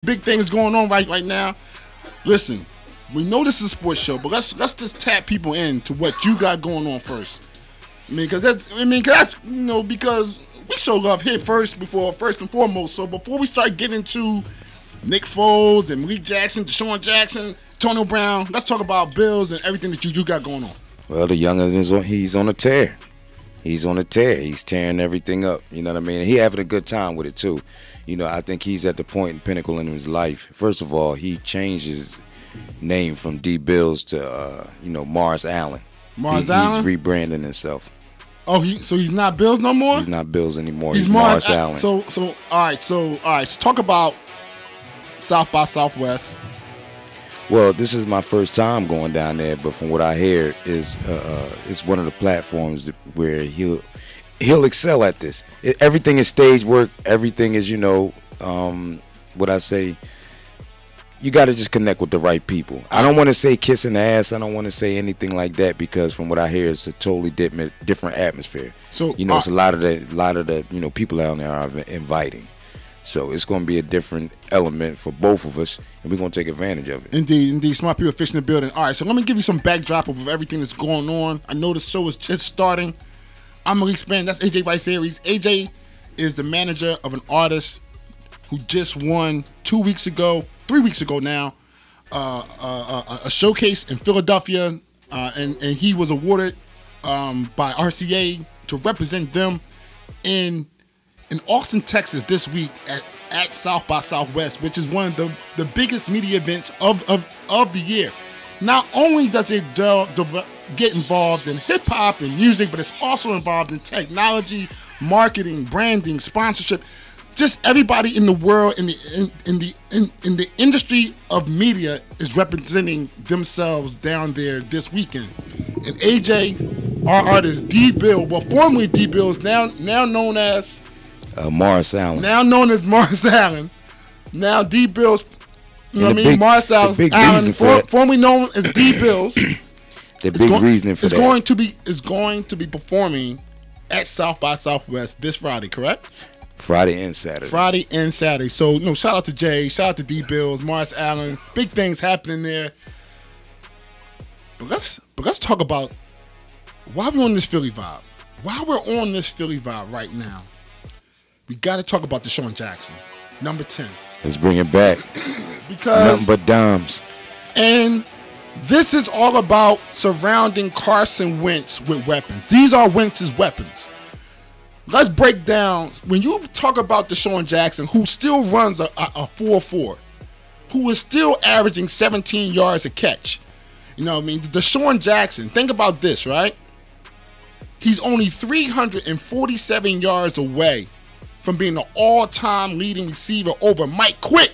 big things going on right now. Listen, we know this is a sports show, but let's just tap people in to what you got going on first. Because we show love here first and foremost. So before we start getting to Nick Foles and Malik Jackson, Deshaun Jackson, Antonio Brown, let's talk about Bills and everything that you got going on. Well, the youngin' he's on a tear. He's on a tear. He's tearing everything up. You know what I mean? And he having a good time with it too. You know, I think he's at the point and pinnacle in his life. First of all, he changed his name from D Bills to Morris Allen. Allen? He's rebranding himself. Oh, so he's not Bills no more? He's not Bills anymore. He's Morris Allen. So all right. So talk about South by Southwest. Well, this is my first time going down there, but from what I hear, it's one of the platforms where he'll excel at this. Everything is stage work. Everything is, what I say. You got to just connect with the right people. I don't want to say kissing the ass. I don't want to say anything like that because from what I hear, it's a totally different atmosphere. So it's a lot of the people down there are inviting. So it's going to be a different element for both of us, and we're going to take advantage of it. Indeed. Smart people fishing the building. All right, so let me give you some backdrop of everything that's going on. I know the show is just starting. I'm Malik Aj. That's AJ Vice Series. AJ is the manager of an artist who just won 3 weeks ago now, a showcase in Philadelphia, and he was awarded by RCA to represent them in Austin, Texas this week at South by Southwest, which is one of the biggest media events of the year. Not only does it get involved in hip hop and music, but it's also involved in technology, marketing, branding, sponsorship. Just everybody in the world in the industry of media is representing themselves down there this weekend. And AJ, our artist D Bill, well formerly D Bill, is now known as Morris Allen. Now known as Morris Allen. Now D Bill's, Morris Allen, formerly known as D Bills. The big reasoning for that is going to be performing at South by Southwest this Friday, correct? Friday and Saturday. So, shout out to Jay, shout out to D Bills, Morris Allen. Big things happening there. But let's talk about why we're on this Philly vibe. While we're on this Philly vibe right now, we got to talk about Deshaun Jackson, number 10. Let's bring it back. Because nothing but dimes. And this is all about surrounding Carson Wentz with weapons. These are Wentz's weapons. Let's break down, when you talk about Deshaun Jackson, who still runs a 4.4, who is still averaging 17 yards a catch. You know what I mean? Deshaun Jackson, think about this, right? He's only 347 yards away from being the all-time leading receiver over Mike Quick.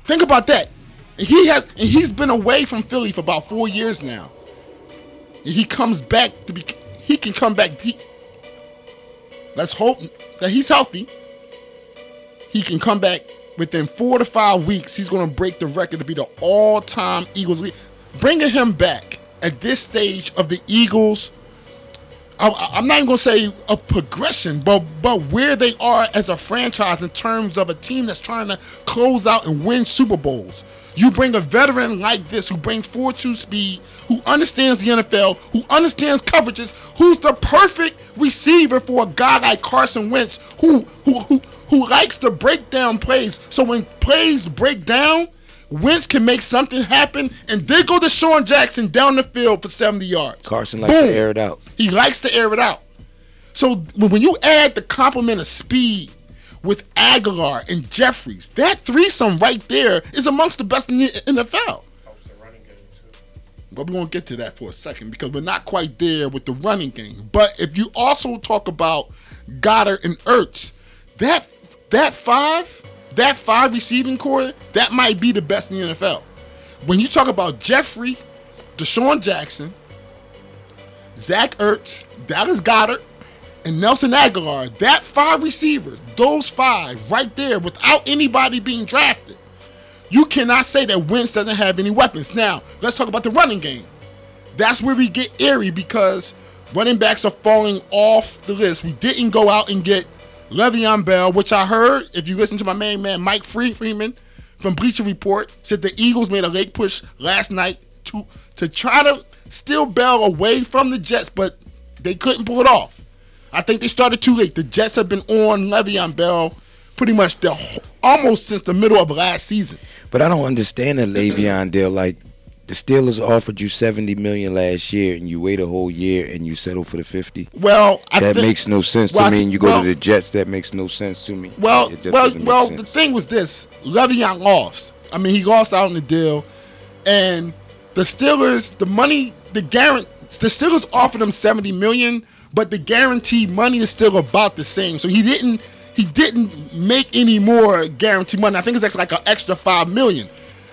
Think about that. And he's been away from Philly for about 4 years now. And he comes back he can come back deep. Let's hope that he's healthy. He can come back within 4 to 5 weeks. He's going to break the record to be the all-time Eagles leader. Bringing him back at this stage of the Eagles, I'm not even going to say a progression, but where they are as a franchise in terms of a team that's trying to close out and win Super Bowls. You bring a veteran like this who brings 4.2 speed, who understands the NFL, who understands coverages, who's the perfect receiver for a guy like Carson Wentz, who likes to break down plays. So when plays break down, Wentz can make something happen, and there go Deshaun Jackson down the field for 70 yards. Carson likes to air it out. He likes to air it out. So when you add the complement of speed with Aguilar and Jeffries, that threesome right there is amongst the best in the NFL. But we won't get to that for a second because we're not quite there with the running game. But if you also talk about Goddard and Ertz, that five receiving core, that might be the best in the NFL. When you talk about Jeffrey, Deshaun Jackson, Zach Ertz, Dallas Goddard, and Nelson Aguilar, that 5 receivers, those 5 right there without anybody being drafted, you cannot say that Wentz doesn't have any weapons. Now, let's talk about the running game. That's where we get eerie because running backs are falling off the list. We didn't go out and get Le'Veon Bell, which I heard, if you listen to my main man Mike Freeman from Bleacher Report, said the Eagles made a late push last night to try to steal Bell away from the Jets, but they couldn't pull it off. I think they started too late. The Jets have been on Le'Veon Bell pretty much almost since the middle of last season. But I don't understand the Le'Veon deal. Like, the Steelers offered you $70 million last year, and you wait a whole year and you settle for the 50. Well, that makes no sense to me. And you go to the Jets, that makes no sense to me. Well. The thing was this: Le'Veon lost. I mean, he lost out on the deal, and the Steelers, the Steelers offered him $70 million, but the guaranteed money is still about the same. So he didn't make any more guaranteed money. I think it's actually like an extra $5 million.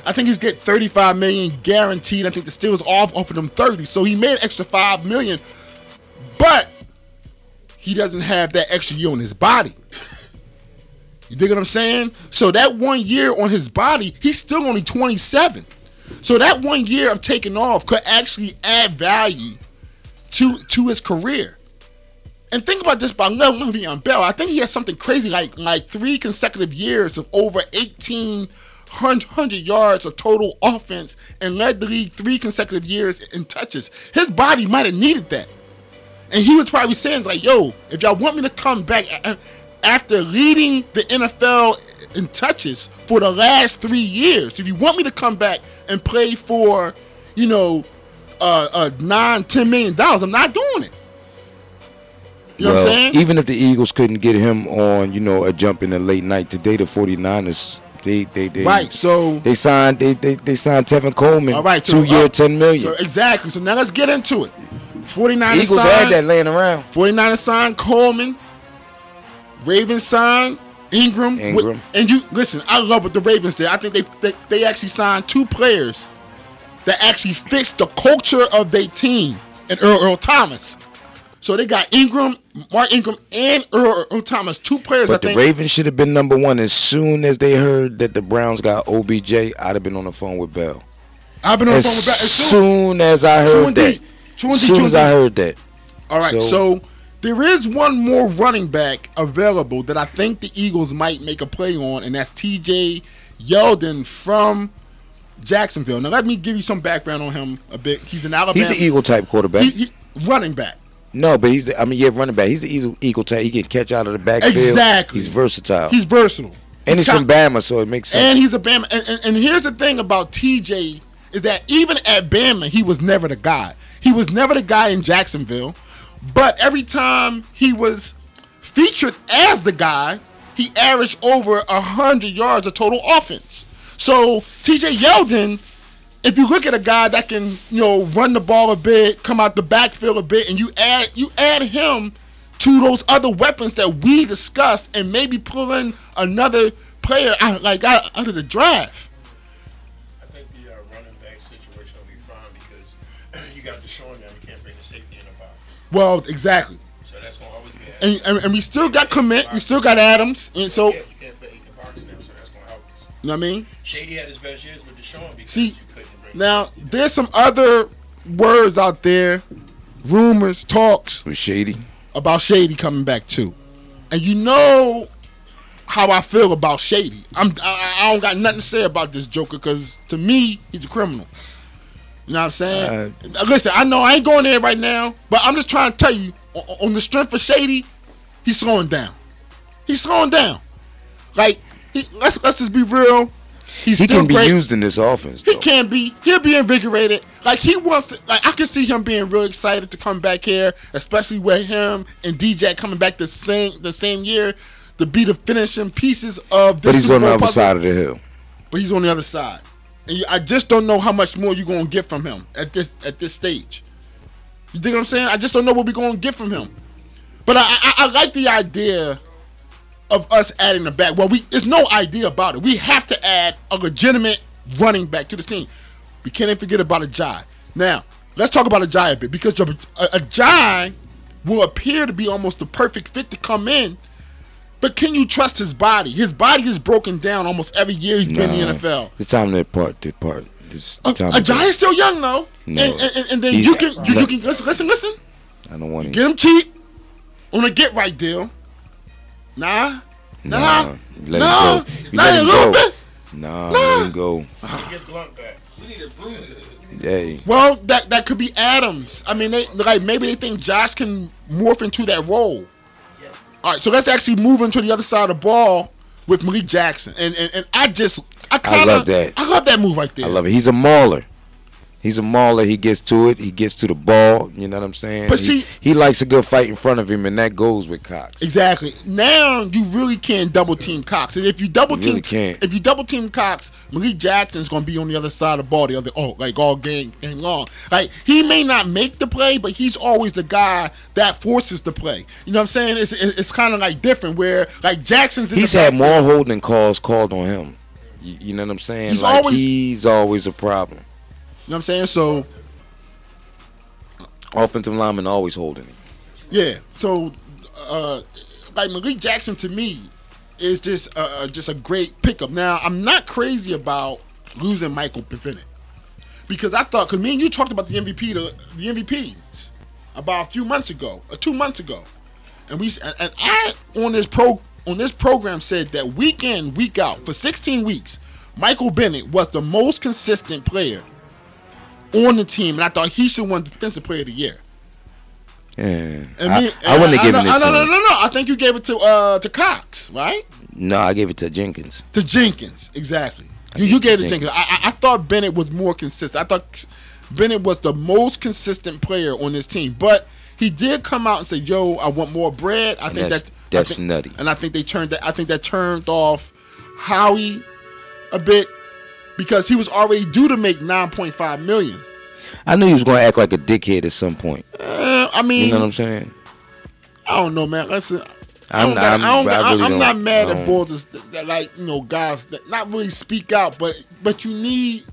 I think he's getting $35 million guaranteed. I think the Steelers offered him $30, so he made an extra $5 million. But he doesn't have that extra year on his body. You dig what I'm saying? So that 1 year on his body, he's still only 27. So that 1 year of taking off could actually add value to his career. And think about this about Le'Veon Bell. I think he has something crazy like 3 consecutive years of over 1,800 yards of total offense and led the league 3 consecutive years in touches. His body might have needed that. And he was probably saying, like, yo, if y'all want me to come back after leading the NFL in touches for the last 3 years, if you want me to come back and play for, $9-10 million, I'm not doing it. You know what I'm saying? Even if the Eagles couldn't get him on, a jump in the late night today, the 49ers, they signed Tevin Coleman, all right, 2 year, $10 million. So exactly. So now let's get into it. 49ers Eagles had that laying around. 49ers signed Coleman. Ravens signed Ingram. And you listen, I love what the Ravens did. I think they actually signed 2 players that actually fixed the culture of their team, and Earl Thomas. So they got Mark Ingram, and Earl Thomas, 2 players. But the Ravens should have been number 1 as soon as they heard that the Browns got OBJ. I'd have been on the phone with Bell. I've been on the phone with Bell as soon as I heard that. As soon as I heard that. All right, so there is one more running back available that I think the Eagles might make a play on, and that's T.J. Yeldon from Jacksonville. Now, let me give you some background on him a bit. He's an Alabama. He's an Eagle-type quarterback. Running back. No, but running back. He's an Eagle type. He can catch out of the backfield. Exactly. He's versatile. He's versatile. And he's from Bama, so it makes sense. And he's a Bama. And here's the thing about TJ is that even at Bama, he was never the guy. He was never the guy in Jacksonville. But every time he was featured as the guy, he averaged over 100 yards of total offense. So TJ Yeldon, if you look at a guy that can, run the ball a bit, come out the backfield a bit, and you add him to those other weapons that we discussed, and maybe pull in another player out of the draft. I think the running back situation will be fine because you got Deshaun now. You can't bring the safety in the box. Well, exactly. So that's going to always be. And we still got Clement. We still got Adams, and so you can't put 8 in the box now. So that's going to help us. You know what I mean? Shady had his best years with Deshaun because you couldn't bring. Now there's some other words out there, rumors, talks with Shady about Shady coming back too, and you know how I feel about Shady. I don't got nothing to say about this Joker because to me he's a criminal. You know what I'm saying? Listen, I know I ain't going there right now, but I'm just trying to tell you on the strength of Shady, he's slowing down. He's slowing down. Like let's just be real. He can be used in this offense, though. He can be. He'll be invigorated. Like he wants to. Like I can see him being real excited to come back here, especially with him and DJ coming back the same year to be the finishing pieces of this. But he's on the other side of the hill. But he's on the other side, and I just don't know how much more you're gonna get from him at this stage. You dig what I'm saying? I just don't know what we're gonna get from him. But I like the idea of us adding the back. Well, there's no idea about it. We have to add a legitimate running back to the team. We can't even forget about Ajay. Now, let's talk about Ajay a bit because Ajay will appear to be almost the perfect fit to come in. But can you trust his body? His body is broken down almost every year he's been in the NFL. It's time to depart. Ajay is still young though. No. And then you can listen. I don't want to get him cheap on a get right deal. Nah. Let him go. Not Let a him little go. bit. Nah, let him go. Get Blunt back. We need a bruiser. Hey. Well, that could be Adams. I mean, maybe they think Josh can morph into that role. All right, so let's actually move into the other side of the ball with Malik Jackson, and I love that. I love that move right there. I love it. He's a mauler. He's a mauler. He gets to it. He gets to the ball. You know what I'm saying? But he likes a good fight in front of him, and that goes with Cox. Exactly. Now you really can't double team Cox, and if you double team, if you double team Cox, Malik Jackson's gonna be on the other side of the ball, all game long. Like he may not make the play, but he's always the guy that forces the play. You know what I'm saying? It's kind of like different where like Jackson's. He's had more holding calls called on him. You know what I'm saying? He's always a problem. You know what I'm saying? So offensive lineman always holding him. Yeah. So like Malik Jackson to me is just a great pickup. Now I'm not crazy about losing Michael Bennett because I thought because me and you talked about the MVPs about a few months ago, 2 months ago, and I on this program said that week in week out for 16 weeks, Michael Bennett was the most consistent player on the team, and I thought he should win Defensive Player of the Year. Yeah, I wouldn't have given it to him. No. I think you gave it to Cox, right? No, I gave it to Jenkins. To Jenkins, exactly. You gave it to Jenkins. I thought Bennett was more consistent. I thought Bennett was the most consistent player on this team, but he did come out and say, "Yo, I want more bread." I think that's nutty, and I think that turned off Howie a bit. Because he was already due to make $9.5 million. I knew he was going to act like a dickhead at some point. I mean, you know what I'm saying? I don't know, man. Listen, I'm not mad at bulls that guys that not really speak out, but you need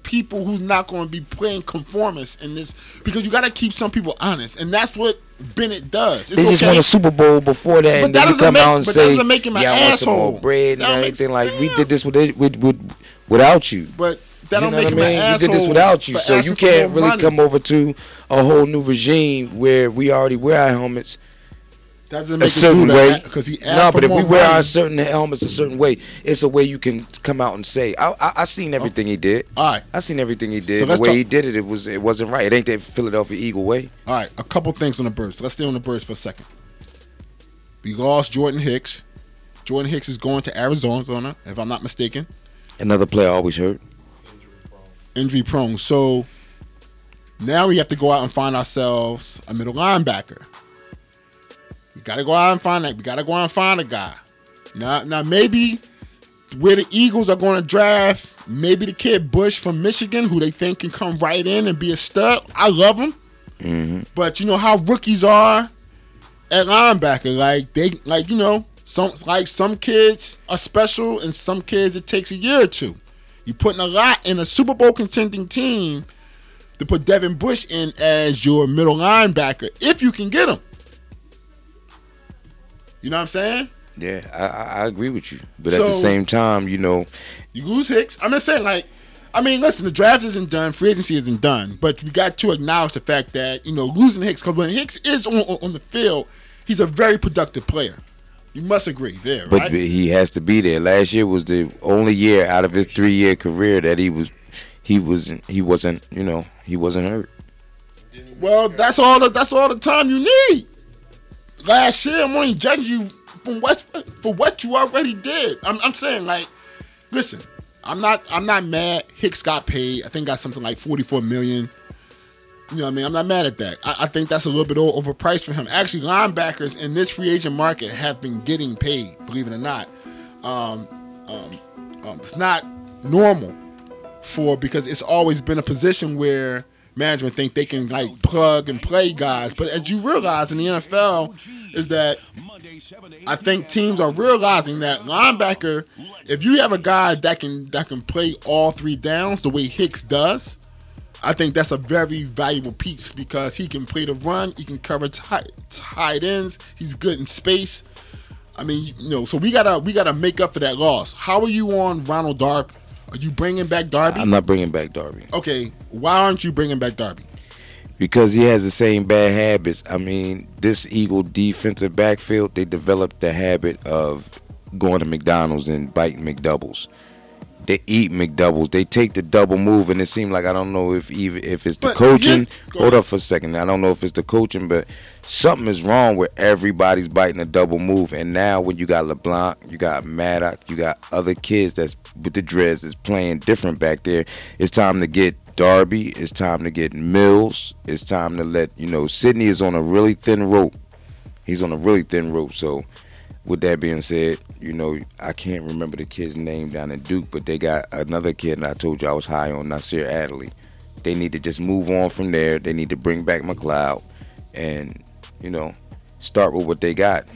people who's not going to be playing conformists in this because you got to keep some people honest, and that's what Bennett does. They just won a Super Bowl before that, but and then you come out and say, "Yeah, I want some more bread and everything." Like we did this without you. But that don't make him an asshole. We did this without you, so you can't really come over to a whole new regime where we already wear our helmets a certain way. Because he but if we wear our certain helmets a certain way, it's a way you can come out and say, "I seen everything he did. All right, I seen everything he did. The way he did it, it wasn't right. It ain't that Philadelphia Eagle way." All right, a couple things on the Birds. Let's stay on the Birds for a second. We lost Jordan Hicks. Jordan Hicks is going to Arizona, if I'm not mistaken. Another player always hurt. Injury prone. So now we have to go out and find ourselves a middle linebacker. We got to go out and find that. We got to go out and find a guy. Now maybe where the Eagles are going to draft, maybe the kid Bush from Michigan, who they think can come right in and be a stud. I love him. Mm-hmm. But you know how rookies are at linebacker. Some kids are special, and some kids it takes a year or two. You're putting a lot in a Super Bowl contending team to put Devin Bush in as your middle linebacker if you can get him. You know what I'm saying? Yeah, I agree with you, but at the same time, you lose Hicks. I'm just saying, listen, the draft isn't done, free agency isn't done, but we got to acknowledge the fact that losing Hicks, because when Hicks is on the field, he's a very productive player. You must agree there, right? But he has to be there. Last year was the only year out of his 3-year career that he wasn't hurt. Well, that's all the time you need. Last year, I'm only judging you for what you already did. I'm saying, listen, I'm not mad. Hicks got paid. I think got something like $44 million. You know what I mean? I'm not mad at that. I think that's a little bit overpriced for him. Actually, linebackers in this free agent market have been getting paid, believe it or not. It's not normal because it's always been a position where management think they can plug and play guys. But as you realize in the NFL is that I think teams are realizing that linebacker, if you have a guy that can play all 3 downs the way Hicks does, I think that's a very valuable piece because he can play the run, he can cover tight ends, he's good in space. I mean, so we gotta make up for that loss. How are you on Ronald Darby? Are you bringing back Darby? I'm not bringing back Darby. Okay, why aren't you bringing back Darby? Because he has the same bad habits. I mean, this Eagle defensive backfield, they developed the habit of going to McDonald's and biting McDoubles. They eat McDoubles. They take the double move, and it seemed like, I don't know if it's the coaching. Hold up for a second. I don't know if it's the coaching, but something is wrong with everybody's biting a double move. And now when you got LeBlanc, you got Maddox, you got other kids that's with the dreads that's playing different back there, it's time to get Darby. It's time to get Mills. It's time to let, Sidney is on a really thin rope. He's on a really thin rope. So with that being said, I can't remember the kid's name down in Duke, but they got another kid, and I told you I was high on Nasir Adderley. They need to just move on from there. They need to bring back McLeod and, start with what they got.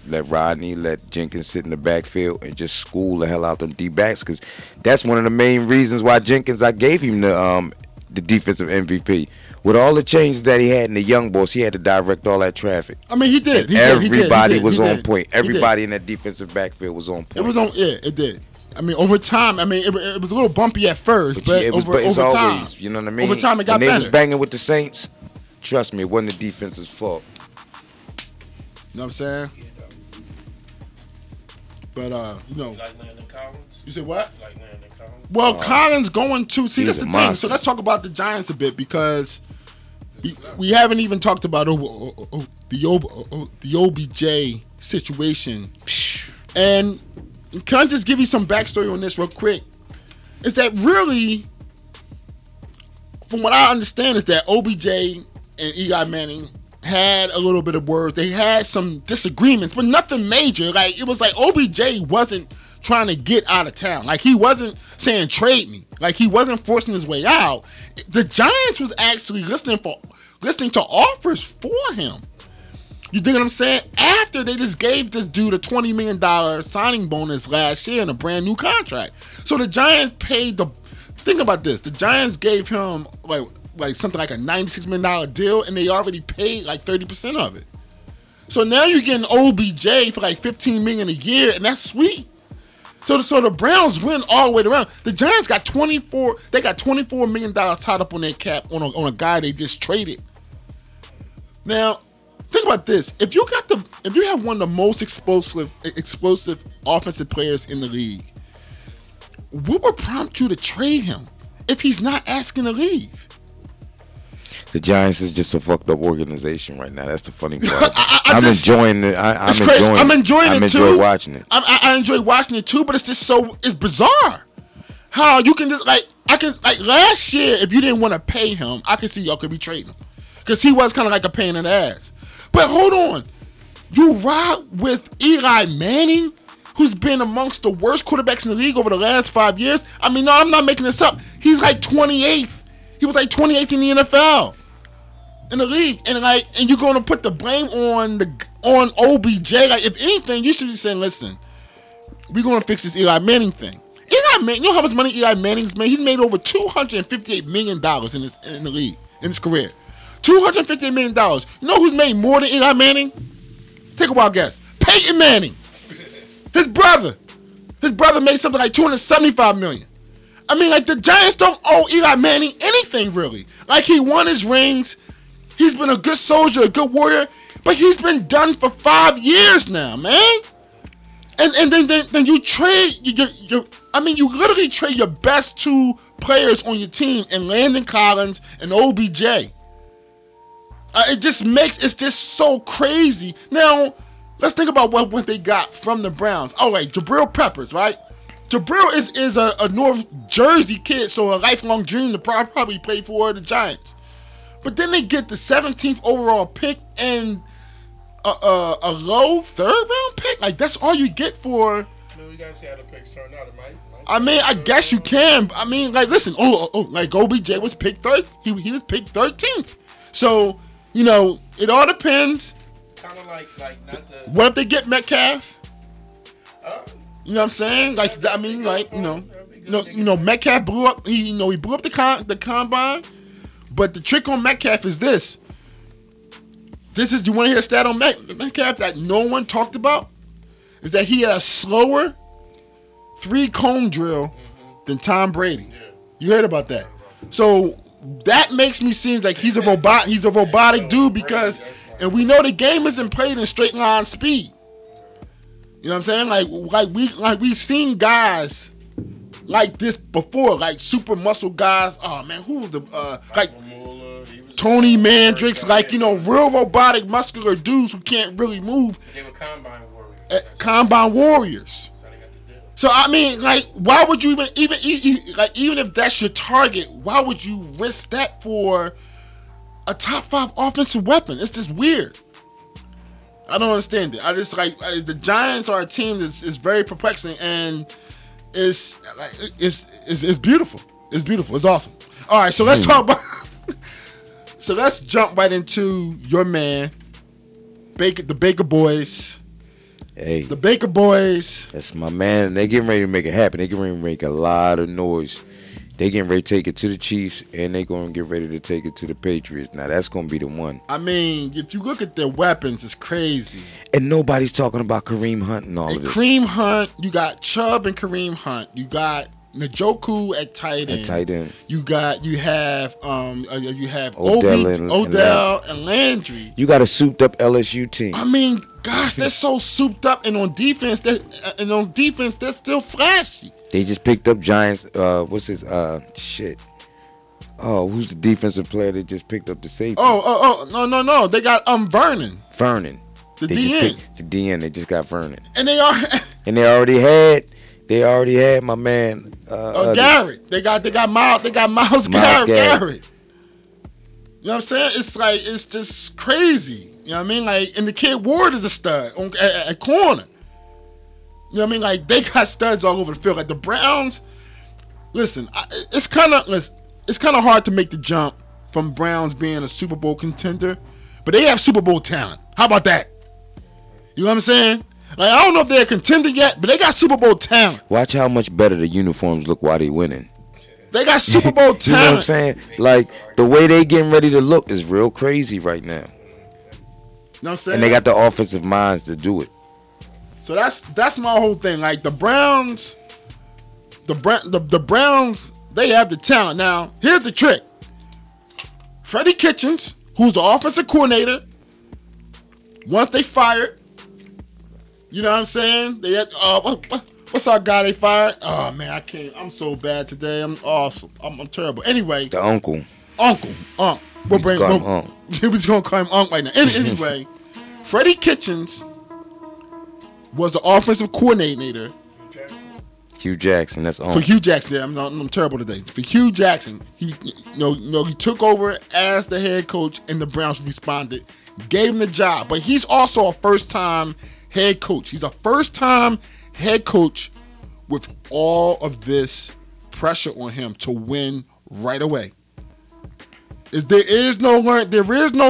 Let Rodney, let Jenkins sit in the backfield and just school the hell out them D-backs, because that's one of the main reasons why Jenkins, I gave him the defensive MVP. With all the changes that he had in the young boys, he had to direct all that traffic. I mean, he did. Everybody was on point. Everybody in that defensive backfield was on point. It was on. Yeah, it did. I mean, over time, it was a little bumpy at first, but over time, always, you know what I mean? Over time, it got better. When they was banging with the Saints, trust me, it wasn't the defense's fault. You know what I'm saying? But, Like Landon Collins? You said what? Like Landon Collins? Well, Collins going to, see, that's the thing. monster. So let's talk about the Giants a bit, because we haven't even talked about the OBJ situation. And can I just give you some backstory on this real quick? Is that really, from what I understand, is that OBJ and Eli Manning had a little bit of words. They had some disagreements, but nothing major. Like, it was like OBJ wasn't trying to get out of town. Like, he wasn't saying trade me. Like, he wasn't forcing his way out. The Giants was actually listening to offers for him. You dig what I'm saying? After they just gave this dude a $20 million signing bonus last year and a brand new contract. So the Giants paid think about this. The Giants gave him like something like a $96 million deal, and they already paid like 30% of it. So now you're getting OBJ for like $15 million a year, and that's sweet. So the Browns win all the way around. The Giants got $24 million tied up on their cap on a guy they just traded. Now, think about this. If you have one of the most explosive offensive players in the league, what would prompt you to trade him if he's not asking to leave? The Giants is just a fucked up organization right now. That's the funny part. I'm enjoying it. I'm enjoying it too. I enjoy watching it. I enjoy watching it too, but it's just it's bizarre how you can just like last year, if you didn't want to pay him, I could see y'all could be trading him because he was kind of like a pain in the ass. But hold on, you ride with Eli Manning, who's been amongst the worst quarterbacks in the league over the last 5 years. I mean, no, I'm not making this up. He's like 28th. He was like 28th in the NFL. In the league, and you're gonna put the blame on OBJ. Like, if anything, you should be saying, "Listen, we're gonna fix this Eli Manning thing." Eli Manning, you know how much money Eli Manning's made? He's made over $258 million in the league in his career. $258 million. You know who's made more than Eli Manning? Take a wild guess. Peyton Manning. His brother made something like $275 million. I mean, like, the Giants don't owe Eli Manning anything really. Like, he won his rings. He's been a good soldier, a good warrior, but he's been done for 5 years now, man. And then you trade you literally trade your best 2 players on your team in Landon Collins and OBJ. It's just so crazy. Now, let's think about what they got from the Browns. All right, Jabril Peppers, right? Jabril is a North Jersey kid, so a lifelong dream to probably play for the Giants. But then they get the 17th overall pick and a low 3rd round pick. Like, that's all you get for. I mean, we gotta see how the picks turn out. It might I mean, I guess you can. I mean, like, listen. Like OBJ was picked 3rd. He was picked 13th. So, it all depends. Kind of like not the. What if they get Metcalf? You know what I'm saying? Like, I mean, like, Metcalf blew up. He blew up the combine. But the trick on Metcalf is this. You want to hear a stat on Metcalf that no one talked about? Is that he had a slower 3-cone drill than Tom Brady. Yeah. You heard about that. So that makes me seem like he's a robot. He's a robotic dude because, and we know the game isn't played in straight line speed. You know what I'm saying? Like we've seen guys like this before, like super muscle guys. Oh man, who was the like Tony Mandricks, like, you know, real robotic muscular dudes who can't really move. They were combine warriors. Combine warriors. So I mean, like, why would you even if that's your target, why would you risk that for a top 5 offensive weapon? It's just weird. I don't understand it. I just like the Giants are a team that's very perplexing, and it's beautiful. It's beautiful. It's awesome. All right, so let's talk about. So let's jump right into your man, the Baker boys. Hey, the Baker boys. That's my man. They getting ready to make it happen. They getting ready to make a lot of noise. They getting ready to take it to the Chiefs, and they going to get ready to take it to the Patriots. Now, that's going to be the one. I mean, if you look at their weapons, it's crazy. And nobody's talking about Kareem Hunt and all of this. Kareem Hunt, you got Chubb and Kareem Hunt. You got Njoku at tight end. You have Odell and Landry. You got a souped up LSU team. I mean, gosh, they're so souped up, and on defense, they're still flashy. They just picked up Giants. What's his shit? Oh, who's the defensive player they just picked up the safety? No. They got Vernon. The DN. The DN. They just got Vernon. And they already had my man Garrett. They got Miles Garrett. You know what I'm saying? It's just crazy. You know what I mean? Like, and the kid Ward is a stud at corner. You know what I mean? Like, they got studs all over the field. Like the Browns. Listen, it's kind of hard to make the jump from Browns being a Super Bowl contender, but they have Super Bowl talent. How about that? You know what I'm saying? Like, I don't know if they're a contender yet, but they got Super Bowl talent. Watch how much better the uniforms look while they winning. They got Super Bowl talent. You know what I'm saying? Like, the way they getting ready to look is real crazy right now. You know what I'm saying? And they got the offensive minds to do it. So that's my whole thing. Like, the Browns, the Browns, they have the talent. Now, here's the trick. Freddie Kitchens, who's the offensive coordinator, once they fired, you know what I'm saying? They had, what's our guy they fired? Oh man, I can't. I'm so bad today. I'm awesome. I'm terrible. Anyway, the uncle. We're just gonna call him Unc right now. Anyway, Freddie Kitchens was the offensive coordinator. Hugh Jackson, that's Unc. For Hugh Jackson, yeah, I'm terrible today. For Hugh Jackson, he took over as the head coach, and the Browns responded, gave him the job. But he's also a first-time head coach. He's a first-time head coach with all of this pressure on him to win right away. There is no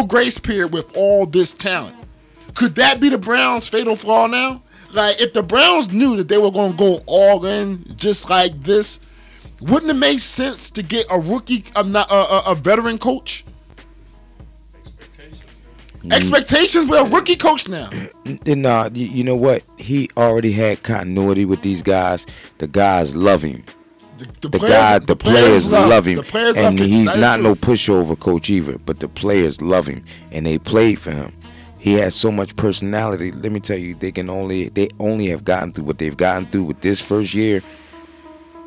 grace period with all this talent. Could that be the Browns' fatal flaw now? Like, if the Browns knew that they were going to go all in just like this, wouldn't it make sense to get a rookie, a veteran coach? Expectations with a rookie coach now. Nah, you know what? He already had continuity with these guys. The guys love him. The players love him. And he's not no pushover coach either, but the players love him, and they played for him. He has so much personality. Let me tell you, they only have gotten through what they've gotten through with this first year.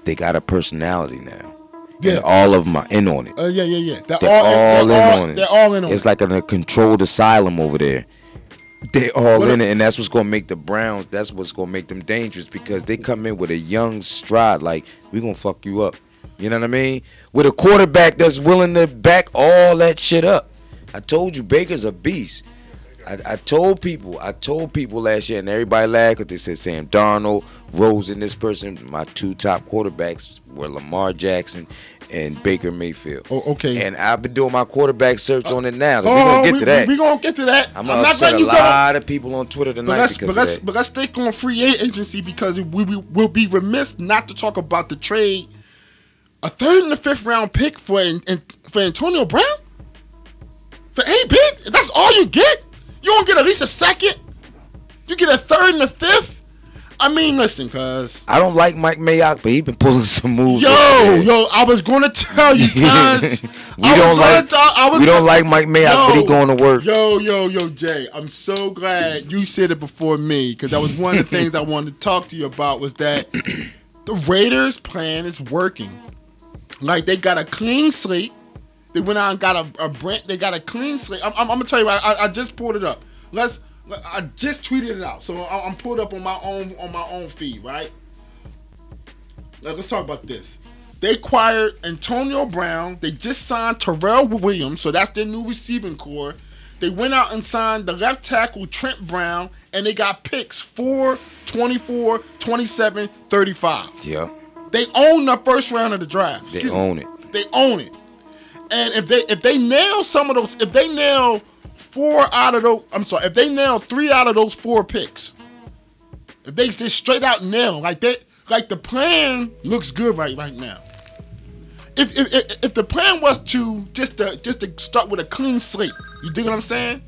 They got a personality now. Yeah. And all of them are in on it. Yeah. They're all in on it. They're all in on it. It's like a controlled asylum over there. They're all in it, and that's what's going to make the Browns, that's what's going to make them dangerous, because they come in with a young stride, like, we're going to fuck you up. You know what I mean? With a quarterback that's willing to back all that shit up. I told you, Baker's a beast. I told people last year, and everybody laughed because they said Sam Darnold, Rosen, this person. My two top quarterbacks were Lamar Jackson and Baker Mayfield. Oh, okay. And I've been doing my quarterback search on it now. So we're going to get to that. We're going to get to that. I'm going to upset a lot of people on Twitter tonight but let's stick on free agency, because we will be remiss not to talk about the trade. A 3rd and a 5th round pick for Antonio Brown? For AB? That's all you get? You don't get at least a 2nd? You get a 3rd and a 5th? I mean, listen, cuz. I don't like Mike Mayock, but he been pulling some moves. Yo, I was going to tell you, cuz. we don't like Mike Mayock, but he going to work. Yo, Jay. I'm so glad you said it before me, because that was one of the things I wanted to talk to you about, was that the Raiders' plan is working. Like, they got a clean slate. They went out and got a brand. They got a clean slate. I'm gonna tell you, I just pulled it up. I just tweeted it out, so I'm pulled up on my own feed, right? Let's talk about this. They acquired Antonio Brown. They just signed Terrell Williams, so that's their new receiving core. They went out and signed the left tackle Trent Brown, and they got picks 4, 24, 27, 35. Yeah. They own the first round of the draft. They own it. They own it. And if they nail some of those, if they nail 3 out of those 4 picks, if they just straight out nail like the plan looks good right now. If the plan was to just to start with a clean slate, you dig what I'm saying?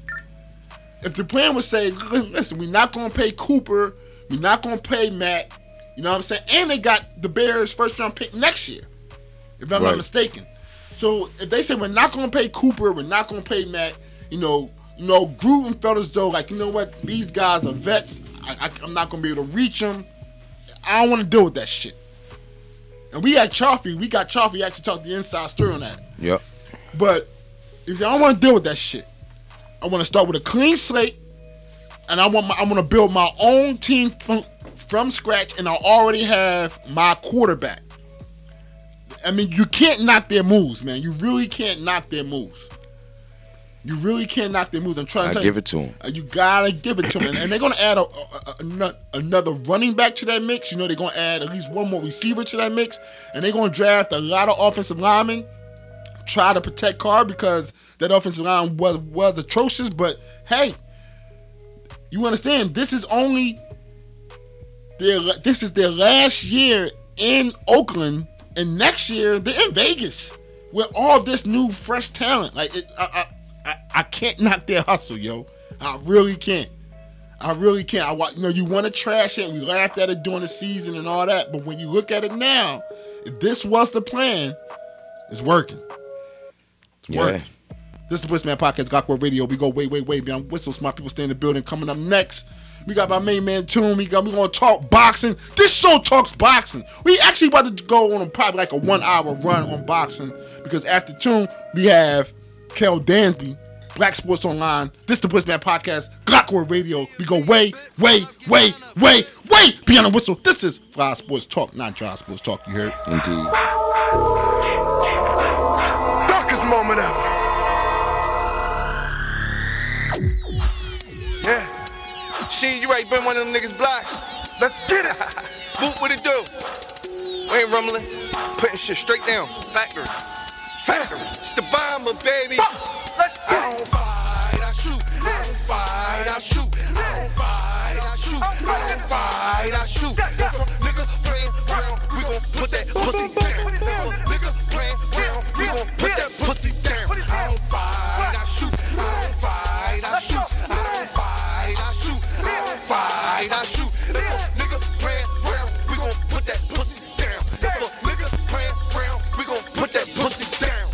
If the plan was say, listen, we're not gonna pay Cooper, we're not gonna pay Matt, you know what I'm saying? And they got the Bears' first round pick next year, if I'm not mistaken. So if they say we're not gonna pay Cooper, we're not gonna pay Matt, you know, Gruden felt as though, like, you know what, these guys are vets. I'm not gonna be able to reach them. I don't want to deal with that shit. And we got Chaffee actually talked the inside story on that. Yep. But he said, I don't want to deal with that shit. I want to start with a clean slate, and I want to build my own team from scratch, and I already have my quarterback. I mean, you can't knock their moves, man. You really can't knock their moves. You really can't knock their moves. I'm trying to tell you. Give it to them. You gotta give it to them, and they're gonna add another running back to that mix. You know, they're gonna add at least one more receiver to that mix, and they're gonna draft a lot of offensive linemen. Try to protect Carr because that offensive line was atrocious. But hey, you understand? This is their last year in Oakland, and next year they're in Vegas with all this new fresh talent. Like I can't knock their hustle, yo. I really can't. You want to trash it, and we laughed at it during the season and all that. But when you look at it now, if this was the plan, it's working. It's working. This is the BlitzMagPodcast, Glockwork Radio. We go way beyond whistle. Smart people stay in the building. Coming up next, we got my main man Toon. We gonna talk boxing. This show talks boxing. We actually about to go on probably like a 1 hour run on boxing, because after Toon we have Kel Dansby, Black Sports Online. This is the BlitzMagPodcast, Glockwork Radio. We go way beyond the whistle. This is Fly Sports Talk, not Dry Sports Talk. You heard? Indeed. Darkest moment ever. Yeah. Sheen, you right, been one of them niggas block. Let's get it. Boot, what it do? We ain't rumbling. Putting shit straight down. Factory. It's the bomber, baby. Let's get it. I don't fight, I shoot. I don't fight, I shoot. I don't fight, I shoot. I don't fight, I shoot. If a nigga playing round, we gon' put that pussy down. If a nigga playing round, we gon' put that pussy down. I don't fight, I shoot. I don't fight, I shoot. I don't fight, I shoot. I don't fight, I shoot. If a nigga playing round, we gon' put that pussy down. If a nigga playing round, we gon' put that pussy down.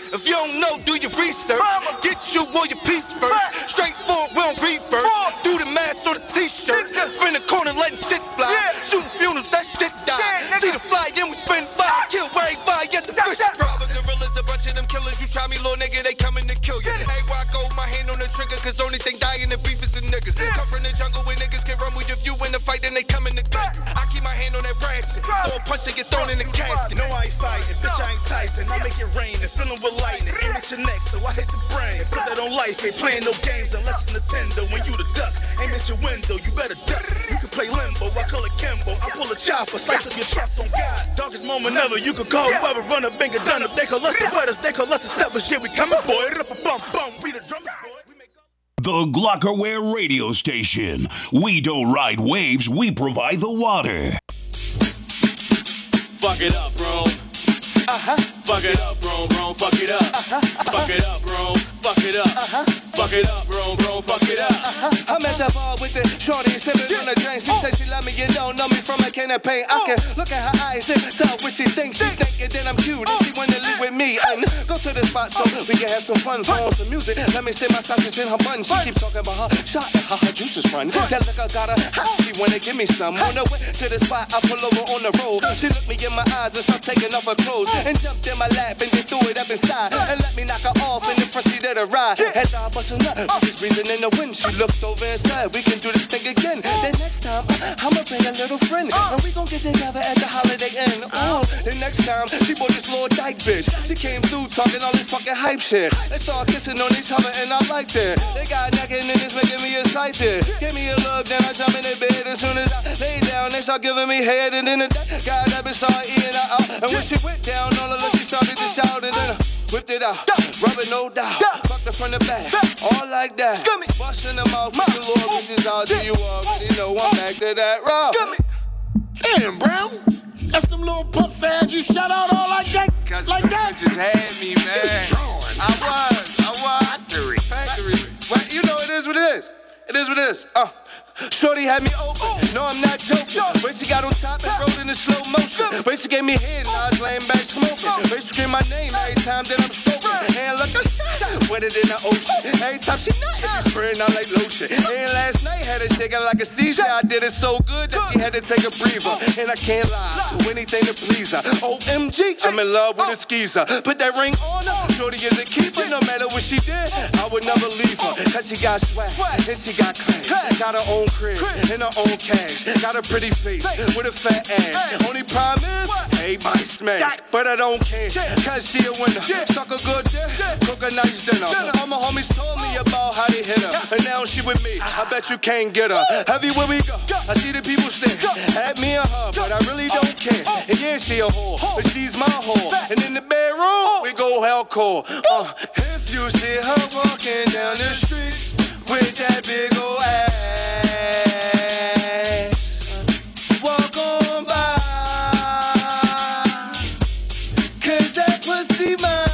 If you don't know, do your research. Get you all your piece first. Straightforward, we don't reverse. Do the mask or the t-shirt. Spin the corner, letting shit fly. Shooting funerals, that shit die. See the fly, then we spin by. Kill everybody at the fish fry. Gorillas, a bunch of them killers. You try me, little nigga, they coming to kill you. Hey, why I go my hand on the trigger? Cause only thing dying in the beef is the niggas. Come from the jungle where niggas can run with you. If you in the fight, then they coming to get you. I keep my hand on that ratchet. Throw a punch and get thrown in the casket. No, I ain't fighting, bitch, I ain't Tyson. I make it rain and fill 'em with lightning. Aim at your neck, so I hit the brain. Put that on life, ain't playing no games unless it's Nintendo. When you the duck, aim at your window, you better duck. You can play limbo, I call it Kimbo. I pull a chopper, slice up your trust on God. Darkest moment ever, you could call whoever, run up, bang a done up. They call us the wetters, they call us the steppers. Shit, we coming, boy. Bum, we the drummers, boy. The Glockerware radio station. We don't ride waves, we provide the water. Fuck it up, bro. Fuck it up, bro. Fuck it up. Fuck it up, bro. Fuck it up. fuck it up, bro, fuck it up. I'm at the bar with the shorty sipping on the drink. She said she love me, you don't know me from a can of paint. I can look at her eyes and tell what she thinks. She thinking that I'm cute and she wanna live with me. And go to the spot so we can have some fun. Throw on some music, let me sit my sausage in her bun. She keep talking about her shot and how her juices run. That liquor got her hot, she wanna give me some. On the way to the spot, I pull over on the road. She looked me in my eyes and start taking off her clothes. And jumped in my lap and then threw it up inside. And let me knock her off in the front seat of the ride. Had to bust a nut, just breathing in the wind. She looked over and said, we can do this thing again. Then next time, I'ma bring a little friend. And we gon' get together at the Holiday Inn. The next time, she bought this little dyke bitch. She came through talking all this fucking hype shit. They started kissing on each other and I liked it. They got naked and it's making me excited. Give me a look, then I jump in the bed. As soon as I lay down, they start giving me head. And then the guy that bitch started eating her out. And when she went down on her, she started to shout. And then whipped it out, rub it no doubt. Fucked her from the back, all like that. Busting them out, with the little bitches out. Do you already know I'm back to that rock? Damn, Brown. That's some little puff fans you shut out all like that. Like that. Just had me, man. I was. Factory. Well, you know it is what it is. It is what it is. Shorty had me open, no I'm not joking. When she got on top and rode in the slow motion. When she gave me head and I was laying back smoking. When she screamed my name every time that I'm stroking. And look, I shot, wetter than the ocean. Every time she not, it be spraying out like lotion. And last night had her shaking like a seizure. I did it so good that she had to take a breather. And I can't lie, do anything to please her. OMG, I'm in love with a skeezer. Put that ring on her, shorty is a keeper. No matter what she did, I would never leave her. Cause she got swag, and she got class. Got her own crib and her own cash. Got a pretty face with a fat ass. Only problem is, everybody smash. But I don't care, cause she a winner. Suck a good dick, cook a nice dinner. All my homies told me about how they hit her. And now she with me, I bet you can't get her. Heavy where we go, I see the people stare at me and her, but I really don't care. And yeah, she a whore, but she's my whore. And in the bedroom, we go hardcore. If you see her walking down the street with that big old ass, walk on by, cause that pussy mine.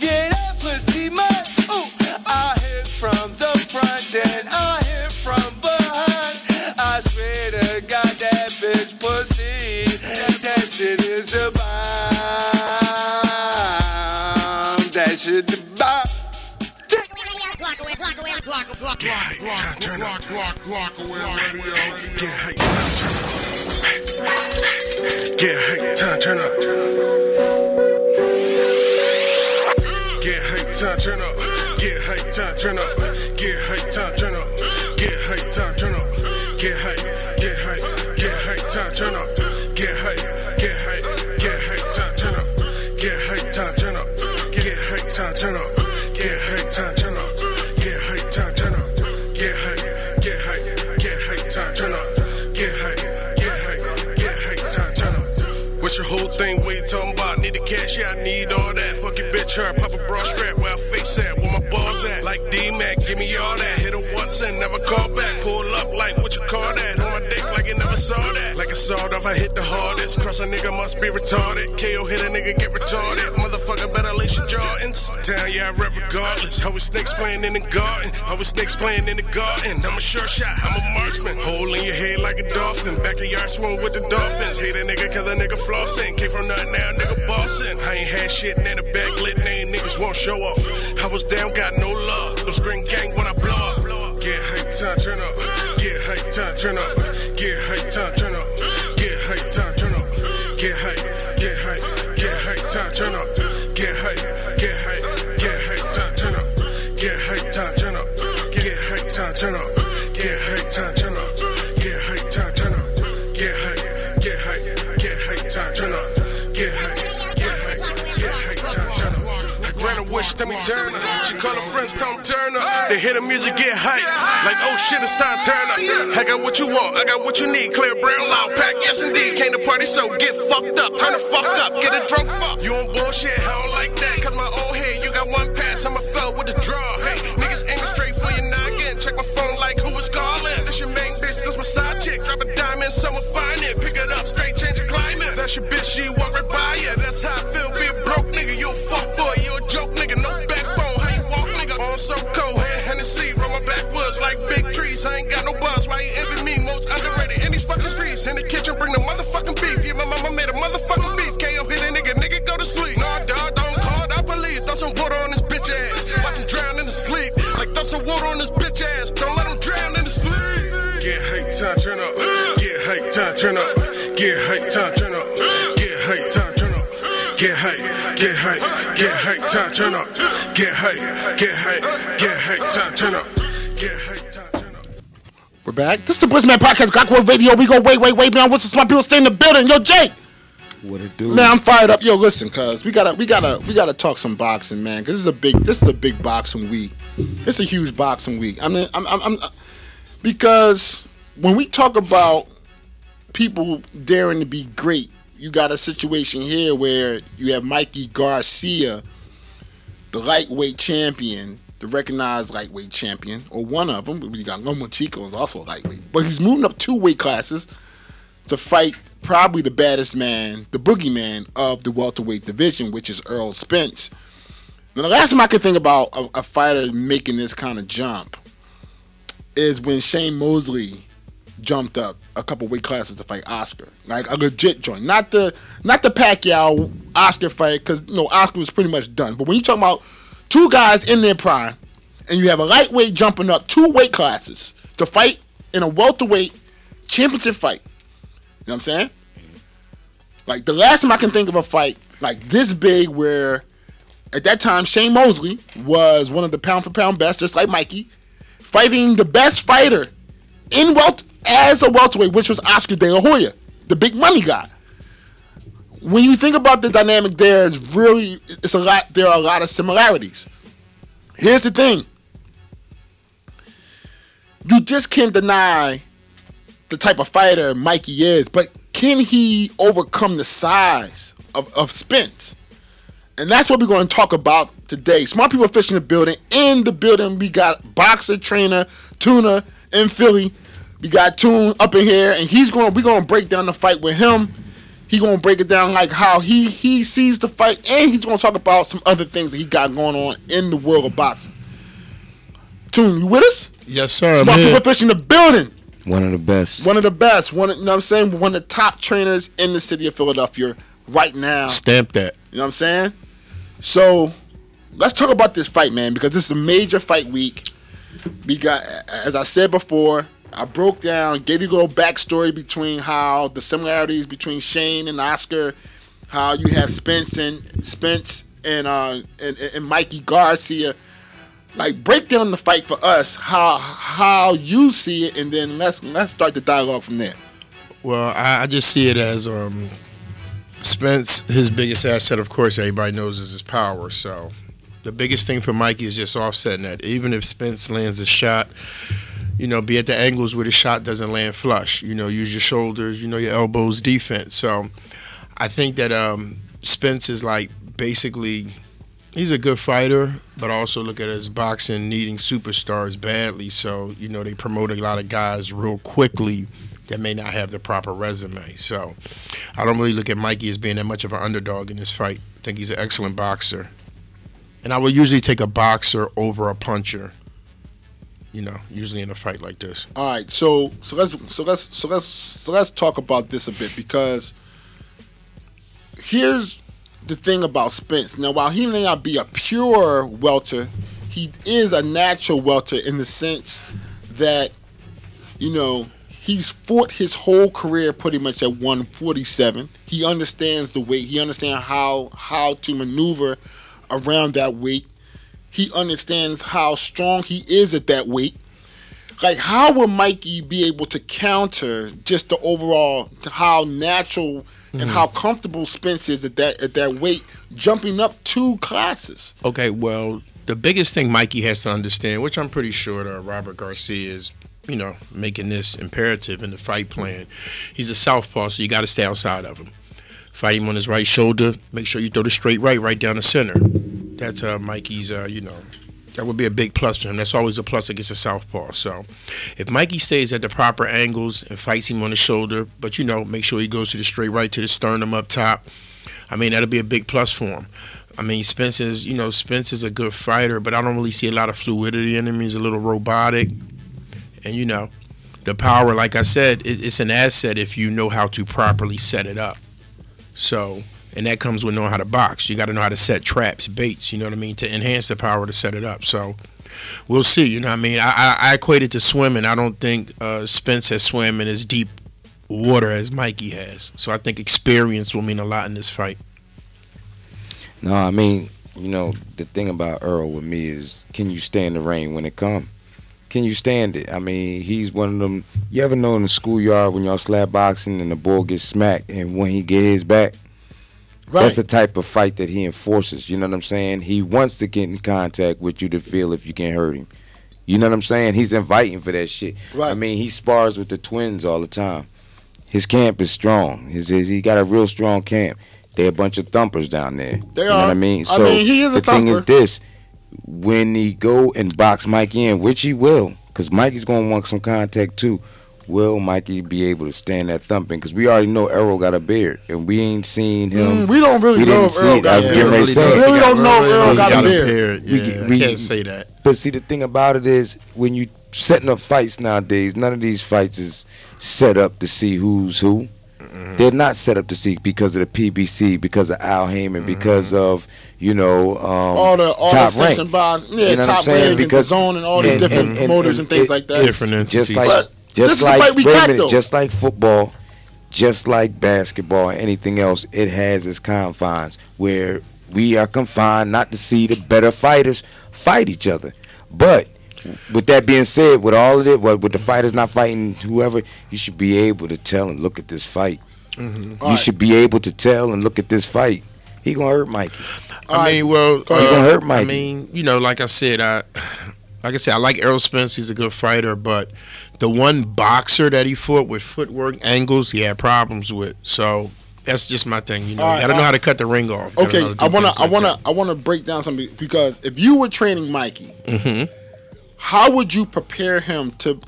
Yeah, that pussy mine. Ooh, I hit from the front, then I hit from behind. I swear to God, that bitch pussy, that shit is the bomb. That shit the bomb. Get hype, turn up. Get hype, get hype, turn up. Get hype, turn up. Get hype, turn up. Get hype, turn up. Get hype, turn up. Get hype, turn up. Get hype, turn up. Get hype, turn up. Get hype, turn up. Get hype, turn up. Get hype, turn up. Get hype, turn up. Get hype, turn up. What's your whole thing? What you talking about? Need the cash? Yeah, I need all that. Fuck your bitch, her. Pop a bra strap. Where I face at? Where my balls at? Like D-Mac, give me all that. Hit her once and never call back. Pull up like what you call that? On my dick like you never saw that. Like a sawed off, I hit the hardest. Cross a nigga must be retarded. KO hit a nigga, get retarded. Motherfucker better lace your Jordans. Town, yeah, I rep regardless. How we snakes playing in the garden. I'm a sure shot, I'm a marksman. Hole in your head like a dolphin. Back of yard swim with the dolphins. Hate a nigga, kill a nigga flossing. Came from nothing now, nigga bossing. I ain't had shit and a backlit name. Niggas won't show up. I was down, got no love. No screen gang when I blow up. Get hype, turn up. Get hype, turn up. Get hype, turn up. Get hype, turn up. Get hype, turn up. Get hype, turn up. Get hype, turn up. Get hype, turn up. Get hype, turn up. Get hype, turn up. Get hype, turn up. Get hype, turn up. I grant a wish, tell me turn up. She call her friends, come turn up. They hear the music, get hype. Like, oh shit, it's time, turn up. I got what you want, I got what you need. Clear brown, loud pack, yes indeed. Came to party, so get fucked up. Turn the fuck up, get a drunk fuck. You on bullshit, I don't like that. Cause my old head, you got one pass, I'ma fell with the draw. Hey, niggas aiming straight for your noggin. Check my phone like who is calling. This your main bitch, this my side chick. Drop a diamond, someone find it. Pick it up, straight change your climate. That's your bitch, she want right by ya. That's how I feel, be a broke nigga. You a fuck boy, you a joke nigga, no backbone. How you walk nigga, streets. In the kitchen, bring the motherfucking beef. Yeah, my mama made a motherfucking beef. KO hit a nigga go to sleep. Nah, dog, don't call the police. Throw some water on this bitch ass. Watch him drown in the sleep. Like throw some water on this bitch ass. Don't let him drown in the sleep. Get hype, time, turn up. Get hype, time, turn up. Get hype, time, turn up. Get hype, time, turn up. Get hype, get hype, get hype, time, turn up. Get hype, get hype, get hype, time, turn up. Get hype, time, turn up. We're back. This is the BlitzMagPodcast, Glock Radio. We go way beyond what's the smart people stay in the building. Yo, Jay. What it do? Man, I'm fired up. Yo, listen, cuz we gotta talk some boxing, man. Cause this is a big boxing week. It's a huge boxing week. I mean, I'm because when we talk about people daring to be great, you got a situation here where you have Mikey Garcia, the lightweight champion, the recognized lightweight champion, or one of them. You got Loma Chico is also lightweight, but he's moving up 2 weight classes to fight probably the baddest man, the boogeyman of the welterweight division, which is Errol Spence. Now, the last time I could think about a fighter making this kind of jump is when Shane Mosley jumped up a couple weight classes to fight Oscar, like a legit joint, not the Pacquiao Oscar fight, because Oscar was pretty much done. But when you talk about 2 guys in their prime, and you have a lightweight jumping up 2 weight classes to fight in a welterweight championship fight, you know what I'm saying? Like the last time I can think of a fight like this big, where at that time Shane Mosley was one of the pound for pound best, just like Mikey, fighting the best fighter in as a welterweight, which was Oscar De La Hoya, the big money guy. When you think about the dynamic there, it's a lot. There are a lot of similarities. Here's the thing: you just can't deny the type of fighter Mikey is, but can he overcome the size of Spence? And that's what we're going to talk about today. Smart People Fishing the building. In the building, we got boxer, trainer, Tuna in Philly. We got Tune up in here, and we're going to break down the fight with him. He's going to break it down like how he sees the fight, and he's going to talk about some other things that he got going on in the world of boxing. Tune, you with us? Yes, sir. Smart People Fishing the building. One of the best. One of the best. You know what I'm saying? One of the top trainers in the city of Philadelphia right now. Stamp that. You know what I'm saying? So let's talk about this fight, man, because this is a major fight week. We got, as I said before, I broke down, gave you a little backstory between how the similarities between Shane and Oscar, how you have Spence and Mikey Garcia. Like, break down the fight for us, how you see it, and then let's start the dialogue from there. Well, I just see it as Spence, his biggest asset, of course, everybody knows, is his power. So the biggest thing for Mikey is just offsetting that. Even if Spence lands a shot, be at the angles where the shot doesn't land flush. Use your shoulders, your elbows, defense. So I think that Spence is like basically, he's a good fighter, but also look at his boxing needing superstars badly. So, they promote a lot of guys real quickly that may not have the proper resume. So I don't really look at Mikey as being that much of an underdog in this fight. I think he's an excellent boxer. And I would usually take a boxer over a puncher, usually in a fight like this. All right, so let's talk about this a bit, because here's the thing about Spence. Now, while he may not be a pure welter, he is a natural welter in the sense that, he's fought his whole career pretty much at 147. He understands the weight. He understands how to maneuver around that weight. He understands how strong he is at that weight. Like, how will Mikey be able to counter just the overall, how natural and how comfortable Spence is at that weight, jumping up 2 classes? Okay, well, the biggest thing Mikey has to understand, which I'm pretty sure that Robert Garcia is, making this imperative in the fight plan. He's a southpaw, so you got to stay outside of him. Fight him on his right shoulder. Make sure you throw the straight right down the center. That's Mikey's, that would be a big plus for him. That's always a plus against a southpaw. So if Mikey stays at the proper angles and fights him on the shoulder, but, make sure he goes to the straight right, to the sternum up top, that'll be a big plus for him. Spence is a good fighter, but I don't really see a lot of fluidity in him. He's a little robotic. And, the power, like I said, it's an asset if you know how to properly set it up. So, and that comes with knowing how to box. You got to know how to set traps, baits, you know what I mean, to enhance the power to set it up. So, we'll see, you know what I mean. I equate it to swimming. I don't think Spence has swam in as deep water as Mikey has. So, I think experience will mean a lot in this fight. No, I mean, you know, the thing about Earl with me is, can you stand the rain when it comes? Can you stand it? I mean, he's one of them. You ever know in the schoolyard when y'all slap boxing and the ball gets smacked, and when he get his back, Right. that's the type of fight that he enforces. You know what I'm saying? He wants to get in contact with you to feel if you can hurt him. You know what I'm saying? He's inviting for that shit. Right. I mean, he spars with the twins all the time. His camp is strong. He got a real strong camp. They're a bunch of thumpers down there. They you know are. what I mean? I mean, he is a the thing is thumper. this. When he go and box Mikey in, which he will, because Mikey's going to want some contact too, will Mikey be able to stand that thumping? Because we already know Errol got a beard, and we ain't seen him. We don't really know didn't if Earl see it. got I a was beard. getting ready to say We it. really don't know if Earl got a beard. Yeah, We- I can't say that. But see, the thing about it is, when you setting up fights nowadays, none of these fights is set up to see who's who. They're not set up to see because of the PBC, because of Al Heyman, because of, you know, All the Top Six Rank. and Bond, You know what I'm Top saying? Rank and Because- Zone and all the different promoters and things like that. Different just entities. like But this just is a like fight we wait a cracked, minute, though. just like football, just like basketball, and anything else, it has its confines where we are confined not to see the better fighters fight each other. But with that being said, with all of it, with the fighters not fighting whoever, you should be able to tell and look at this fight. You should be able to tell and look at this fight. He gonna hurt Mikey. I mean, well, He gonna hurt I Mikey. mean, you know, like I said, I like Errol Spence. He's a good fighter, but the one boxer that he fought with footwork angles, he had problems with. So that's just my thing. You know, All you right, gotta know how to cut the ring off. You gotta Okay, know how to do things like that. I wanna break down something because if you were training Mikey, how would you prepare him to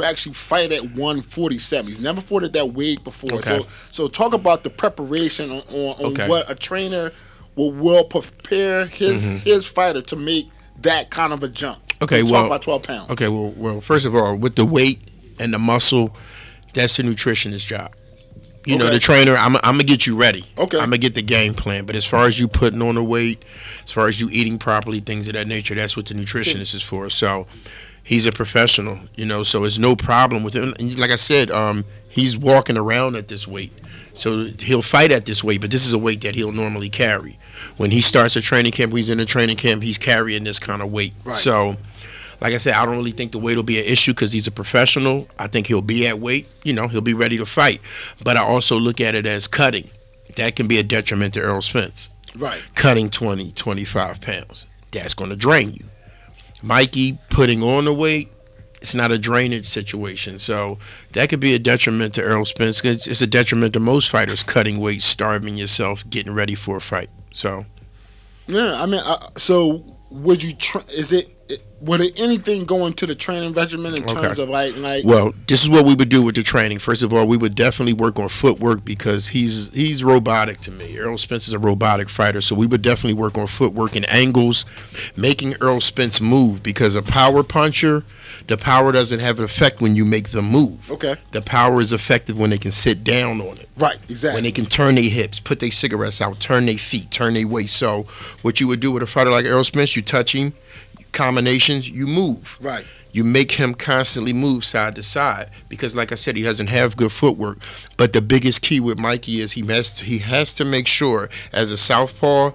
actually fight at 147? He's never fought at that weight before. Okay. So talk about the preparation on Okay. what a trainer will prepare his fighter to make that kind of a jump. Okay, Talk well, about 12 pounds. Okay, well, first of all, with the weight and the muscle, that's the nutritionist job. You know, Okay. the trainer, I'm gonna get you ready. Okay. I'm gonna get the game plan. But as far as you putting on the weight, as far as you eating properly, things of that nature, that's what the nutritionist is for. So he's a professional, you know, so it's no problem with him. And like I said, he's walking around at this weight. So he'll fight at this weight, but this is a weight that he'll normally carry. When he starts a training camp, he's in a training camp, he's carrying this kind of weight. Right. So, like I said, I don't really think the weight will be an issue because he's a professional. I think he'll be at weight. You know, he'll be ready to fight. But I also look at it as cutting. That can be a detriment to Errol Spence. Right. Cutting 20, 25 pounds. That's going to drain you. Mikey putting on the weight, it's not a drainage situation. So that could be a detriment to Errol Spence. It's a detriment to most fighters, cutting weight, starving yourself, getting ready for a fight. So, Yeah, I mean, so would you? Would it anything go into the training regimen in terms of like? Well, this is what we would do with the training. First of all, we would definitely work on footwork because he's robotic to me. Errol Spence is a robotic fighter, so we would definitely work on footwork and angles, making Errol Spence move because a power puncher, the power doesn't have an effect when you make them move. Okay. The power is effective when they can sit down on it. Right, exactly. When they can turn their hips, put their cigarettes out, turn their feet, turn their waist. So what you would do with a fighter like Errol Spence, you touch him, combinations, you move. Right. You make him constantly move side to side because, like I said, he doesn't have good footwork. But the biggest key with Mikey is he has to make sure, as a southpaw,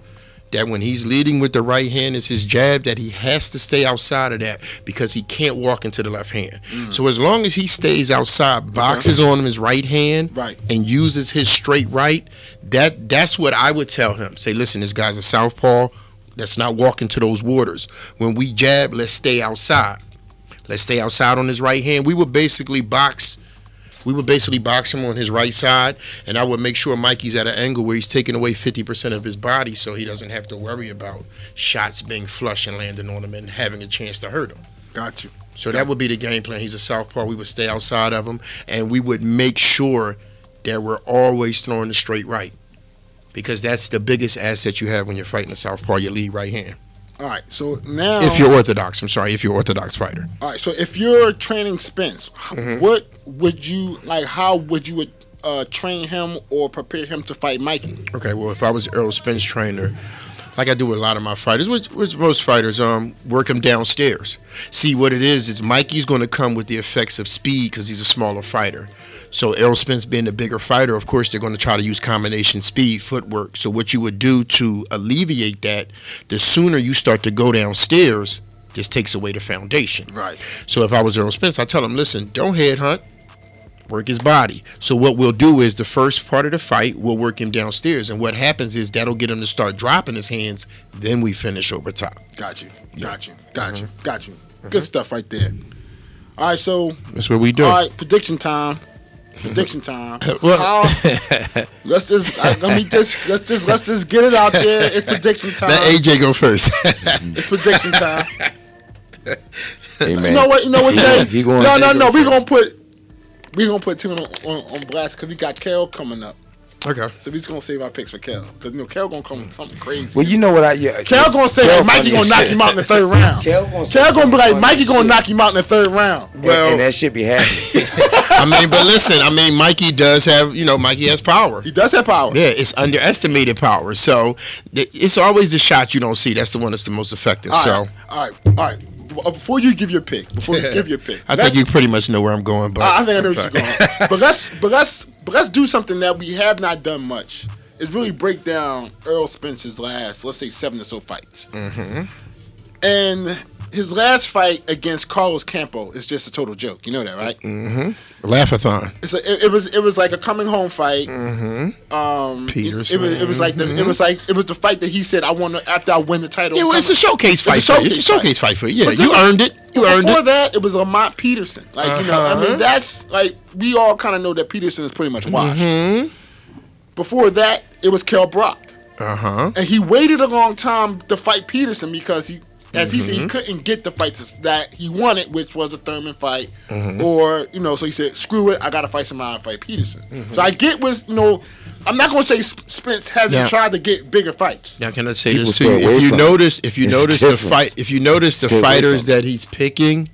that when he's leading with the right hand is his jab, that he has to stay outside of that because he can't walk into the left hand. So as long as he stays outside, boxes on his right hand, Right. and uses his straight right, that's what I would tell him. Say, listen, this guy's a southpaw. Let's not walk into those waters. When we jab, let's stay outside. Let's stay outside on his right hand. We would basically box him on his right side, and I would make sure Mikey's at an angle where he's taking away 50% of his body so he doesn't have to worry about shots being flush and landing on him and having a chance to hurt him. Got you. So that would be the game plan. He's a southpaw. We would stay outside of him, and we would make sure that we're always throwing the straight right because that's the biggest asset you have when you're fighting a southpaw, your lead right hand. All right, so now If you're orthodox, I'm sorry, if you're orthodox fighter. all right, so if you're training Spence, what would you like? How would you train him or prepare him to fight Mikey? Okay, well, if I was Errol Spence trainer, like I do with a lot of my fighters, which most fighters, work him downstairs. See, what it is Mikey's going to come with the effects of speed because he's a smaller fighter. So Errol Spence being the bigger fighter, of course, they're going to try to use combination speed, footwork. So what you would do to alleviate that, the sooner you start to go downstairs, this takes away the foundation. Right. So if I was Errol Spence, I tell him, listen, don't headhunt. Work his body. So what we'll do is the first part of the fight, we'll work him downstairs. And what happens is that'll get him to start dropping his hands. Then we finish over top. Got you. Good stuff right there. All right, so That's what we do. all right, prediction time. Well, Let's just get it out there. It's prediction time. let AJ go first. It's prediction time. Hey, man. You know what, Jay? He going- No. We're gonna put two on blast because we got Kel coming up. Okay. So we're just gonna save our picks for Kel because Kel gonna come with something crazy. Well, you know what Kel gonna say that Mikey gonna knock him out in the third round. Kel gonna be like Mikey gonna knock him out in the third round. Well, and that shit be happening. I mean, but listen, Mikey does have, Mikey has power. He does have power. Yeah, it's underestimated power. So it's always the shot you don't see. That's the one that's the most effective. All right. Before you give your pick, I think you pretty much know where I'm going, but I think I know where you're going. But let's do something that we have not done much. Is really break down Errol Spence's last, let's say 7 or so fights. Mm-hmm. And his last fight against Carlos Campo is just a total joke. You know that, right? Mm-hmm. Laugh-a-thon. It was like a coming home fight. Mm-hmm. Peterson. It was like the fight that he said I want to after I win the title. Yeah, well, it's a showcase fight. It's a showcase fight for you. Yeah, you earned it. Before that, it was Lamont Peterson. That's like we all kind of know that Peterson is pretty much washed. Mm-hmm. Before that, it was Kell Brock. Uh-huh. And he waited a long time to fight Peterson because he said, he couldn't get the fights that he wanted, which was a Thurman fight, or so he said, "Screw it, I gotta fight somebody and fight Peterson." So I get with I'm not gonna say Spence hasn't tried to get bigger fights. Now, can I say this to you? If you notice the fighters that he's picking,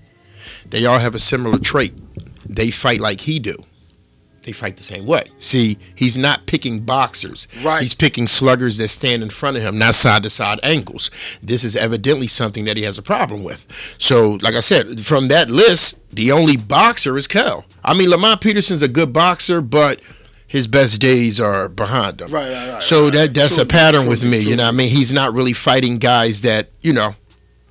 they all have a similar trait. They fight like he do. They fight the same way. See, he's not picking boxers. Right. He's picking sluggers that stand in front of him, not side-to-side angles. This is evidently something that he has a problem with. So, like I said, from that list, the only boxer is Kell. Lamont Peterson's a good boxer, but his best days are behind him. Right. So that's a pattern with me. You know what I mean? He's not really fighting guys that,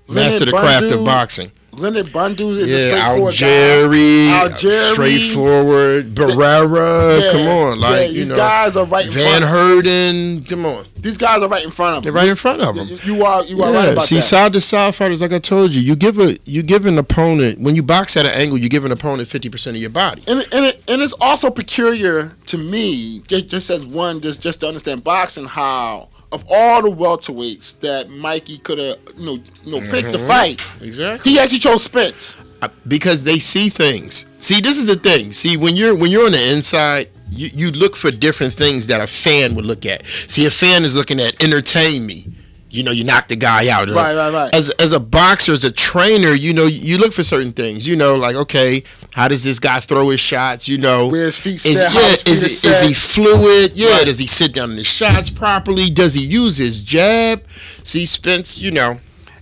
master the craft of boxing. Leonard Bundu is a straightforward Algeri, straightforward. Barrera, come on, these guys are right in front. Van Herden, come on. These guys are right in front of him. They're right in front of him. You are right about See, that. side to side fighters, like I told you, you give an opponent, when you box at an angle, you give an opponent 50% of your body. And it's also peculiar to me, just as one, just to understand boxing, how of all the welterweights that Mikey could have, picked to fight, exactly, he actually chose Spence because they see things. See, this is the thing. See, when you're on the inside, you look for different things that a fan would look at. See, a fan is looking at entertain me. You knock the guy out. Right. As a boxer, as a trainer, you look for certain things. Like, okay, how does this guy throw his shots? Where his feet set, is he fluid? Yeah, right. Does he sit down in his shots properly? Does he use his jab? See, Spence, And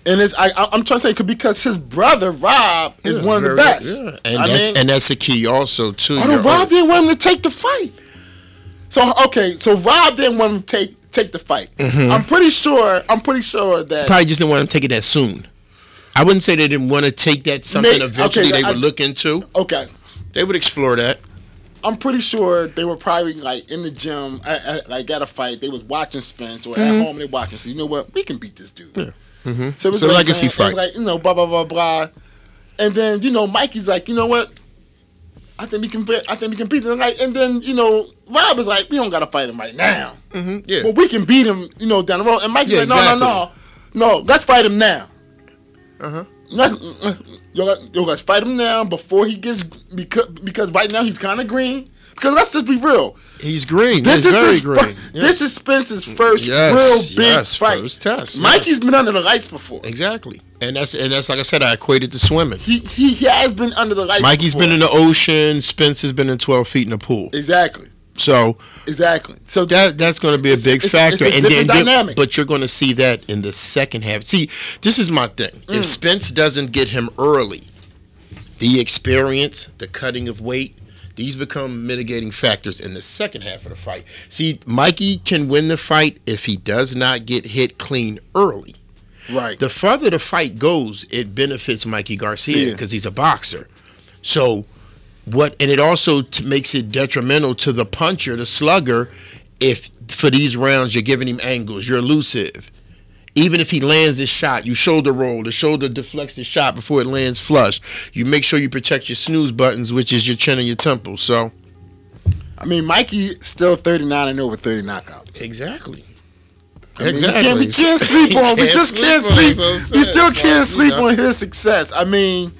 I'm trying to say because his brother Rob is one of the best. Yeah. And that's the key also too. Rob didn't want him to take the fight. So Rob didn't want him to take the fight. Mm-hmm. I'm pretty sure that probably just didn't want him to take it that soon. I wouldn't say they didn't want to take that something eventually they would look into. Okay. They would explore that. I'm pretty sure they were probably like in the gym, at a fight. They was watching Spence or at home they watching. So you know what? We can beat this dude. Yeah. Mm-hmm. So it was a legacy fight. It was blah blah blah blah. And then Mikey's like, you know what? I think we can beat him. And then Rob is like, we don't gotta fight him right now. Mm-hmm. Yeah. But we can beat him, down the road. And Mikey's like, no, let's fight him now. Uh-huh. Let's fight him now before he gets because right now he's kind of green. Because let's just be real. He's green. This He's is very green. Yeah. This is Spence's first real big fight. First test. Mikey's been under the lights before. Exactly. And that's like I said, I equated to swimming. He has been under the lights. Mikey's before. been in the ocean. Spence has been in 12 feet in the pool. Exactly. So that's going to be a big factor. It's a different dynamic. But you're going to see that in the second half. See, this is my thing. If Spence doesn't get him early, the experience, the cutting of weight, these become mitigating factors in the second half of the fight. See, Mikey can win the fight if he does not get hit clean early. Right. The further the fight goes, it benefits Mikey Garcia because he's a boxer. So and it also makes it detrimental to the puncher, the slugger, if for these rounds you're giving him angles, you're elusive. Even if he lands his shot, you shoulder roll. The shoulder deflects the shot before it lands flush. You make sure you protect your snooze buttons, which is your chin and your temple. So, I mean, Mikey still 39-0 with 30 knockouts. Exactly. Exactly. We can't sleep on. We just can't sleep. We still can't sleep on his success. I mean,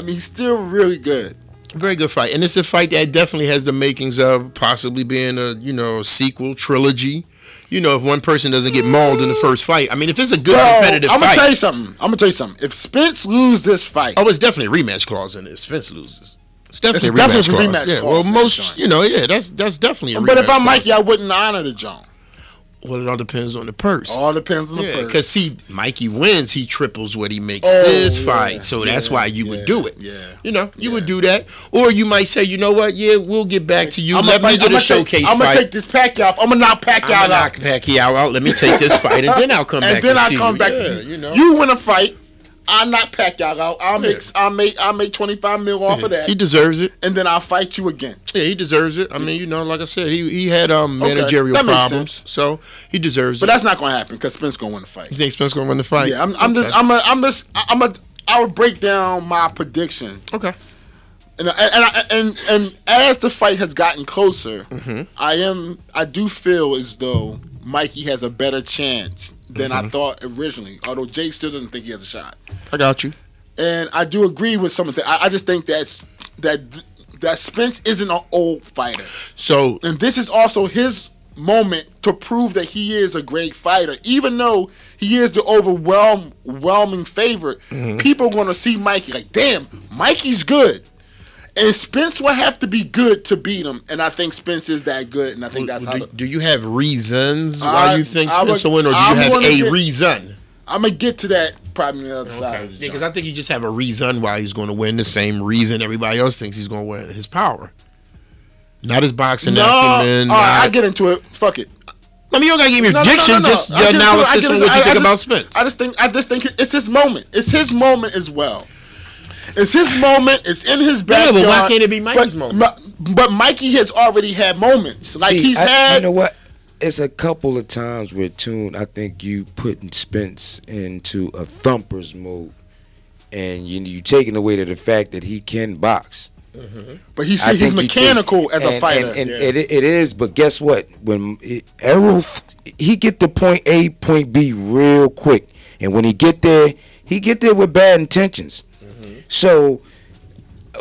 he's still really good. Very good fight, and it's a fight that definitely has the makings of possibly being a sequel trilogy. If one person doesn't get mauled in the first fight, I mean, if it's a good competitive fight. I'm gonna tell you something. If Spence loses this fight, it's definitely a rematch clause in it. If Spence loses, it's definitely a rematch clause. Yeah, well, that's definitely a rematch. But if I'm Mikey, I wouldn't honor the Jones. Well, it all depends on the purse. All depends on the purse. Because see, Mikey wins, he triples what he makes this fight. So that's why you would do it. Yeah. You would do that. Or you might say, you know what? Yeah, we'll get back to you. Let me get a showcase fight. I'm going to take this Pacquiao off. I'm going to knock Pacquiao out. Pacquiao out. Let me take this fight, and then I'll come back and see you. And then I'll come back to you. You win a fight. I knock Pacquiao out. I'll make 25 mil off of that. He deserves it. And then I'll fight you again. Yeah, he deserves it. I mean, like I said, he had managerial problems, so he deserves it. But that's not going to happen because Spence going to win the fight. You think Spence going to win the fight? Yeah, I would break down my prediction. Okay. And as the fight has gotten closer, I do feel as though Mikey has a better chance than I thought originally. Although Jake still doesn't think he has a shot. I got you. And I do agree with some of that. I just think that Spence isn't an old fighter. So, and this is also his moment to prove that he is a great fighter. Even though he is the overwhelming favorite, people are going to see Mikey like, damn, Mikey's good. And Spence will have to be good to beat him, and I think Spence is that good, and I think that's how. Do you have reasons why you think Spence will win, or do you have a reason? I'm gonna get to that probably on the other side. Yeah, because I think you just have a reason why he's going to win. The same reason everybody else thinks he's going to win: his power, not his boxing acumen. All right, I get into it. Fuck it. I mean, you don't gotta give me your prediction, just your analysis on what you think about Spence. I just think it's his moment. It's his moment as well. It's his moment. It's in his backyard. Yeah, but why can't it be Mikey's moment? But Mikey has already had moments. Like See, he's had. You know what? It's a couple of times where Tune, I think you putting Spence into a thumper's mode, and you taking away to the fact that he can box. But he's mechanical as a fighter. And it is. But guess what? When Errol, he get to point A, point B real quick, and when he get there with bad intentions. So,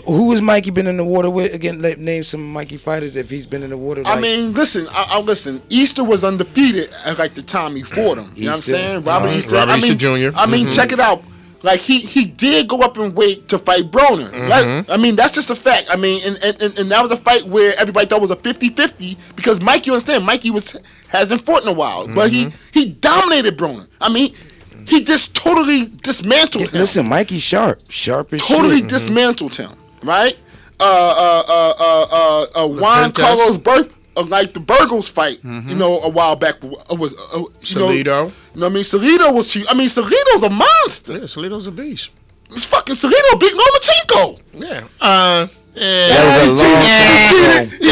who has Mikey been in the water with? Again, name some Mikey fighters if he's been in the water. I mean, listen. Listen. Easter was undefeated at like the time he fought him. You know what I'm saying? Robert Easter. Robert Easter Jr. I mean, check it out. Like he did go up in weight to fight Broner. I mean, that's just a fact. I mean, and that was a fight where everybody thought was a 50-50 because Mikey, you understand, Mikey hasn't fought in a while, but he dominated Broner. I mean. He just totally dismantled him. Listen, Mikey's sharp as totally dismantled him, right? Juan Carlos like the Burgos fight, a while back was Salido. You know what I mean? Salido's a monster. Yeah, Salido's a beast. It's fucking Salido beat Lomachenko. Yeah. That was a long time ago.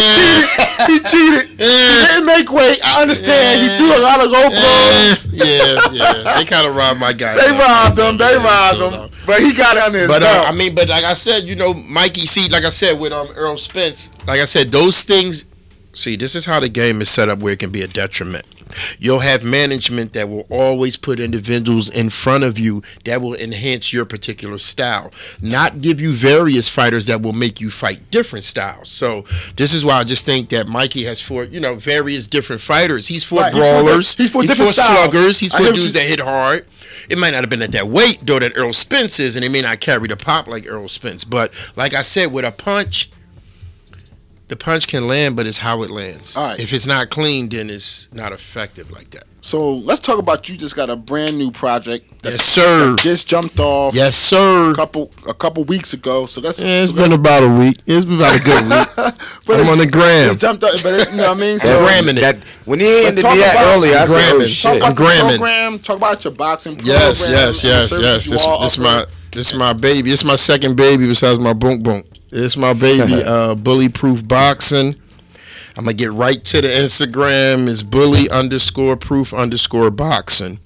He cheated. He didn't make weight. I understand. He threw a lot of low blows. Yeah. They kind of robbed my guy. They robbed him. But he got on his belt. But like I said, Mikey, see, like I said with Earl Spence, like I said, those things, see, this is how the game is set up where it can be a detriment. You'll have management that will always put individuals in front of you that will enhance your particular style, not give you various fighters that will make you fight different styles. So this is why I just think that Mikey has fought, various different fighters. He's fought brawlers, he's fought sluggers, he's fought dudes that hit hard. It might not have been at that weight, though, that Earl Spence is, and they may not carry the pop like Earl Spence. But like I said, with a punch, the punch can land, but it's how it lands. All right. If it's not clean, then it's not effective like that. So let's talk about, you just got a brand new project. Yes, sir. That just jumped off. Yes, sir. A couple weeks ago. So that's it's been about a week. It's been about a good week. But I'm on the gram. It's jumped up, but you know what I mean. So gramming it. When he ended me at earlier, I said, "Oh shit!" Talk about the program. Talk about your boxing program. Yes. This is my baby. This is my second baby besides my boom boom. This is my baby. Bully-proof boxing. I'm going to get right to the Instagram. It's bully_proof_boxing.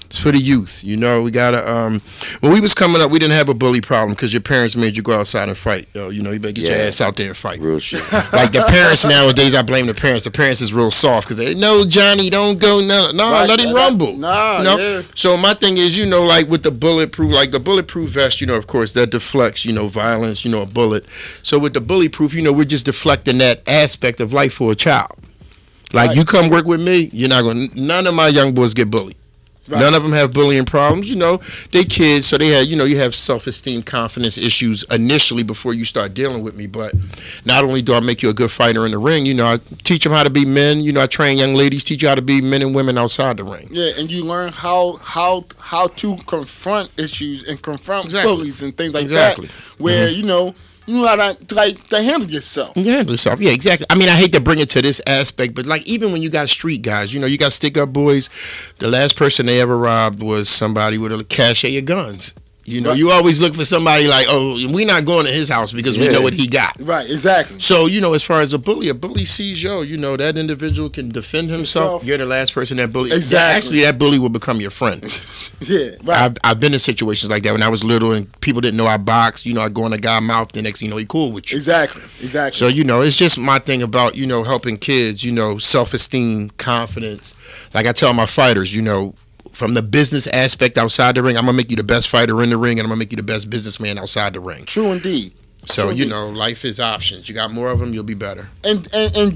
It's for the youth. We got to, when we was coming up, we didn't have a bully problem because your parents made you go outside and fight. You better get your ass out there and fight. Real shit. Like the parents nowadays, I blame the parents. The parents is real soft because they, no, Johnny, don't go. No, let him rumble. Yeah. So my thing is, like with the bulletproof, like the bulletproof vest, of course, that deflects, violence, a bullet. So with the bulletproof, we're just deflecting that aspect of life for a child. Like you come work with me, you're not going to, none of my young boys get bullied. Right. None of them have bullying problems. They kids, so they had, you have self-esteem, confidence issues initially before you start dealing with me. But not only do I make you a good fighter in the ring, I teach them how to be men. I train young ladies, teach you how to be men and women outside the ring. Yeah, and you learn how to confront issues and confront bullies and things like that. Where you know how to handle yourself. You handle yourself, yeah, exactly. I mean, I hate to bring it to this aspect, but like even when you got street guys, you got stick-up boys. The last person they ever robbed was somebody with a cache of guns. You always look for somebody like, oh, we're not going to his house because we know what he got. Right, exactly. So, as far as a bully sees that individual can defend himself. You're the last person that bully. Exactly. Actually, that bully will become your friend. Yeah, right. I've been in situations like that when I was little and people didn't know I boxed. I'd go in a guy's mouth, the next thing he cool with you. Exactly. So, it's just my thing about, helping kids, self-esteem, confidence. Like I tell my fighters, from the business aspect outside the ring, I'm going to make you the best fighter in the ring, and I'm going to make you the best businessman outside the ring. True indeed. So, life is options. You got more of them, you'll be better. And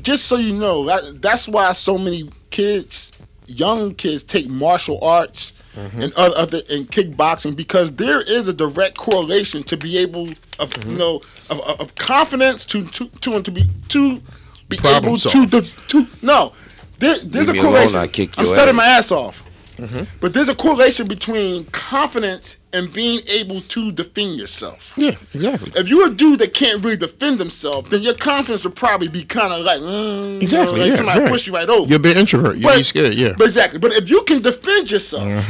just so you know, that's why so many kids, young kids, take martial arts and other and kickboxing, because there is a direct correlation to be able of of confidence to be Problem able solve. there's a correlation. I'm studying my ass off. But there's a correlation between confidence and being able to defend yourself. Yeah, exactly. If you're a dude that can't really defend himself, then your confidence will probably be kind of like, exactly. Somebody push you right over. You'll be an introvert. You'll be scared. Yeah. But exactly. But if you can defend yourself,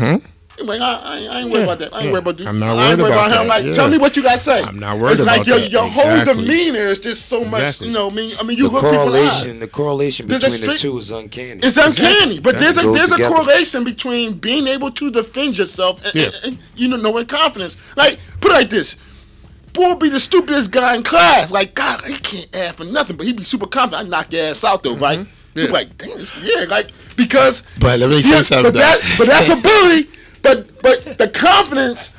you're like, I ain't worried about that. I ain't worried about that. I'm not worried about that. Him. Like, tell me what you got to say. I'm not worried about that. It's like your whole demeanor is just so much. I mean, you look people in the correlation between the two is uncanny. It's uncanny, but there's a correlation between being able to defend yourself and knowing confidence. Like, put it like this. Boy be the stupidest guy in class. Like, God, he can't add for nothing, but he be super confident. I knock your ass out though, right? You're like, damn, because. But let me say something. But that's a bully. But the confidence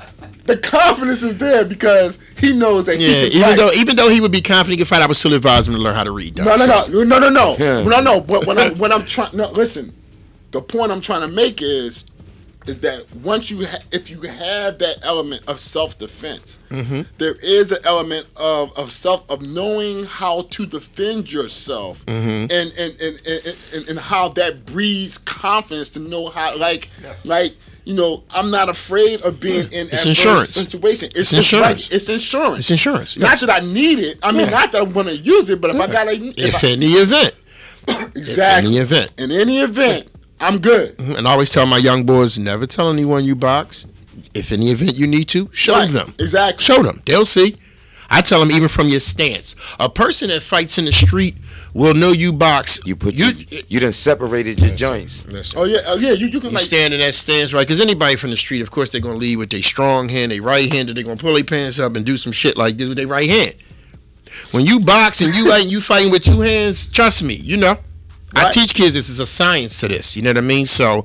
is there because he knows that he can fight. Even though he would be confident he can fight, I would still advise him to learn how to read. No. But when I'm trying, listen. The point I'm trying to make is that once if you have that element of self-defense, there is an element of knowing how to defend yourself, and how that breeds confidence to know how I'm not afraid of being in adverse situation. It's insurance. It's insurance. It's insurance. Yes. Not that I need it. I mean, not that I want to use it, but if I got to, if any event, exactly. In any event, I'm good. And I always tell my young boys, never tell anyone you box. If any event you need to, show them. Exactly. Show them. They'll see. I tell them even from your stance. A person that fights in the street will know you box. You done separated your joints. Oh yeah. You can stand in that stance, right? Because anybody from the street, of course, they're gonna lead with their strong hand, their right hand, they're gonna pull their pants up and do some shit like this with their right hand. When you box and you fighting with two hands, trust me, I teach kids this is a science to this. You know what I mean? So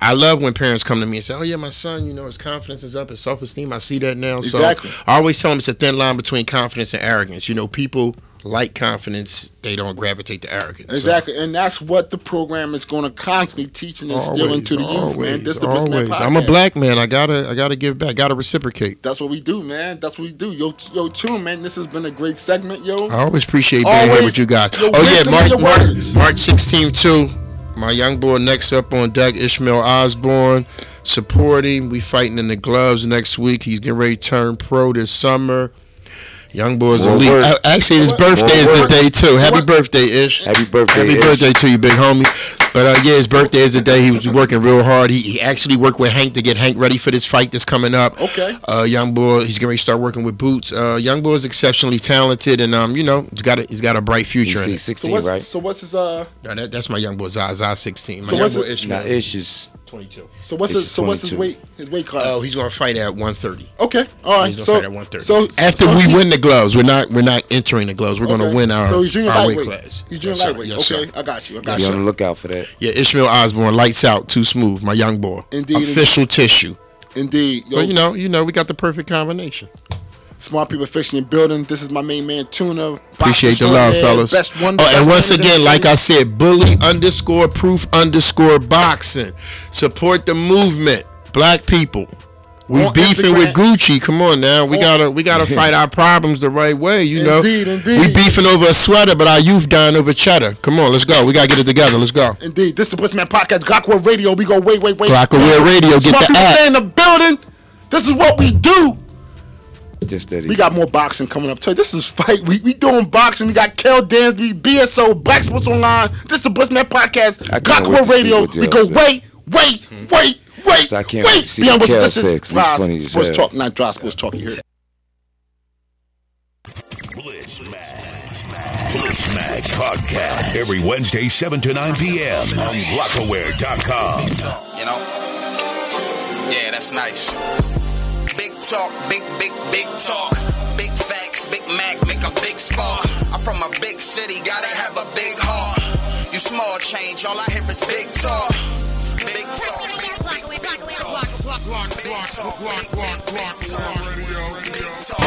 I love when parents come to me and say, "Oh yeah, my son, his confidence is up, his self-esteem. I see that now." Exactly. So I always tell them it's a thin line between confidence and arrogance. People like confidence, they don't gravitate to arrogance. Exactly, and that's what the program is going to constantly teach and instill into the youth, man. This is the BlitzMag Podcast. I'm a black man. I gotta give back. Gotta reciprocate. That's what we do, man. That's what we do. Yo, Tune, man. This has been a great segment, yo. I always appreciate being here with you guys. March 16th too. My young boy next up on deck, Ishmael Osborne. Support him. We fighting in the gloves next week. He's getting ready to turn pro this summer. Young boy's elite. Actually, his birthday is the day too. Happy birthday, Ish. Happy birthday, Happy birthday to you, big homie. But his birthday is the day. He was working real hard. He actually worked with Hank to get Hank ready for this fight that's coming up. Okay. Young boy, he's going to start working with Boots. Young boy is exceptionally talented, and he's got a bright future in it. 16, right? So what's his No, that's my young boy, Zah 16. My So young what's boy it- Ishmael. Now Ish is 22. So what's his weight class? Oh, he's going to fight at 130. Okay, all right. He's So going to fight at 130. After so we win the gloves, we're not entering the gloves. We're going to win our So he's junior weight lightweight. class. He's junior Yes, sir. lightweight. Yes, Okay, sir. I got you. be on the lookout for that. Yeah, Ishmael Osborne, lights out, too smooth. My young boy. Indeed. Official tissue. Indeed. Yo, But we got the perfect combination. Smart People Fiction and Building. This is my main man, Tuna. Appreciate the love, fellas. And once again, like I said, bully_proof_boxing. Support the movement. Black people. We On beefing Instagram. with Gucci. Come on now. We gotta fight our problems the right way, Indeed. We beefing over a sweater, but our youth dying over cheddar. Come on, let's go. We gotta get it together. Let's go. Indeed. This is the BlitzMag Podcast, Glockwood Radio. We go wait. Glockwood Radio, get Smart the People app. stay in the building. This is what we do. Just that. We got more boxing coming up. This is fight. We doing boxing. We got Kel Dansby, BSO, Black Sports Online. This is the BlitzMag Podcast, I can't wait Glockwood to see Radio. what We go Dale said. wait. So I can't wait to see Beyond what What's- Kel this said, is 'cause he's Dry funny as Sports hell. Talk, not Dry Sports Talk. You hear that? BlitzMag Podcast. Every Wednesday, 7 to 9 p.m. on Glockaware.com. Yeah, that's nice. Big talk, big talk. Big facts, Big Mac, make a big spark. I'm from a big city, gotta have a big heart. You small change, all I hear is big talk. Big talk, big talk. Big talk, big talk.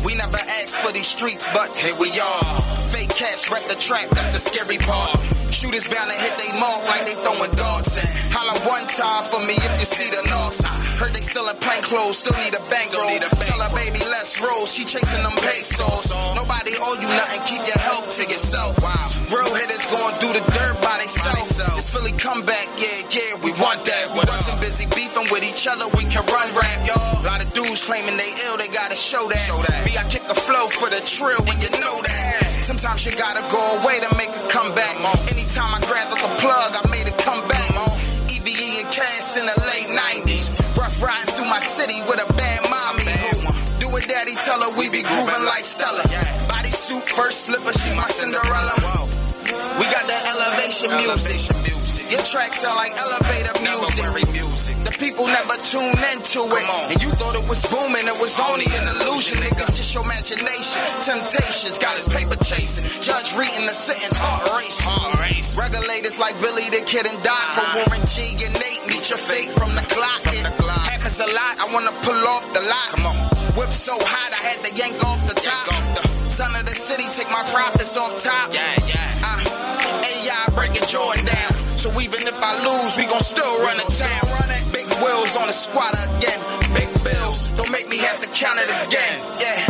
We never asked for these streets, but here we are. Fake cash, rep the trap, that's the scary part. Shooters bound to hit they mark like they throwing darts in. Holla one time for me if you see the knocks. Heard they selling plain clothes, still need a bankroll. Tell her baby let's roll, she chasing them pesos. Nobody owe you nothing, keep your help to yourself. Real hitters going do the dirt by themselves. It's Philly comeback, yeah, we want that. We wasn't busy beefing with each other, we can run rap, y'all. A lot of dudes claiming they ill, they gotta show that. Me, I kick a flow for the trill when you know that. Sometimes you gotta go away to make a comeback. Anytime I grabbed up the plug, I made a comeback. EVE and Cass in the late 90s. Rough riding through my city with a bad mommy. Do what daddy tell her, we be grooving like Stella. Bodysuit, first slipper, she my Cinderella. We got that elevation music. Your tracks sound like elevator music. The people never tune into it. And you thought it was booming, it was only an illusion, nigga. Just your imagination. Temptations got his paper chasing. Judge reading the sentence, heart race. Regulators like Billy the Kid and Doc. For Warren G and Nate, meet your fate from the clock. Hackers a lot, I wanna pull off the lot. Whip so hot, I had to yank off the top. Son of the city, take my profits off top. AI breaking Jordan down. So even if I lose, we gon' still run the town. Big wheels on the squatter again. Big bills, don't make me have to count it again. Yeah.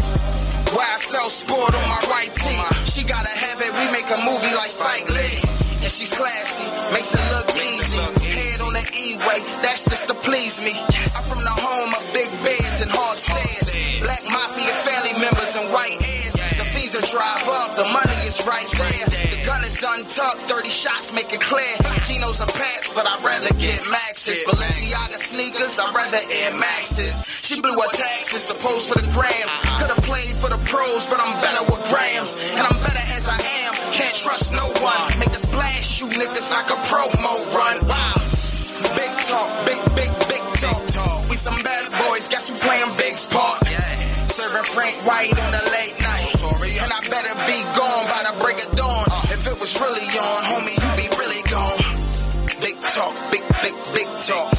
Why I sell sport on my right team. She gotta have it, we make a movie like Spike Lee. And she's classy, makes it look easy. Head on the E-way, that's just to please me. I'm from the home of big beds and hard stairs. Black mafia family members and white airs. The fees will drive up, the money is right there. The gun is untucked, 30 shots make it clear. Geno's a pass, but I'd rather get Maxes. Balenciaga sneakers, I'd rather Air Maxes. She blew her taxes to pose for the gram. Could've played for the pros, but I'm better with grams. And I'm better as I am, can't trust no one. Make us blast you niggas like a promo run. Wow. Big talk, big talk. We some bad boys, guess who playing Big's part? Serving Frank White on the late night. And I nigga be gone by the break of dawn. If it was really on, homie, you be really gone. Big talk, big talk.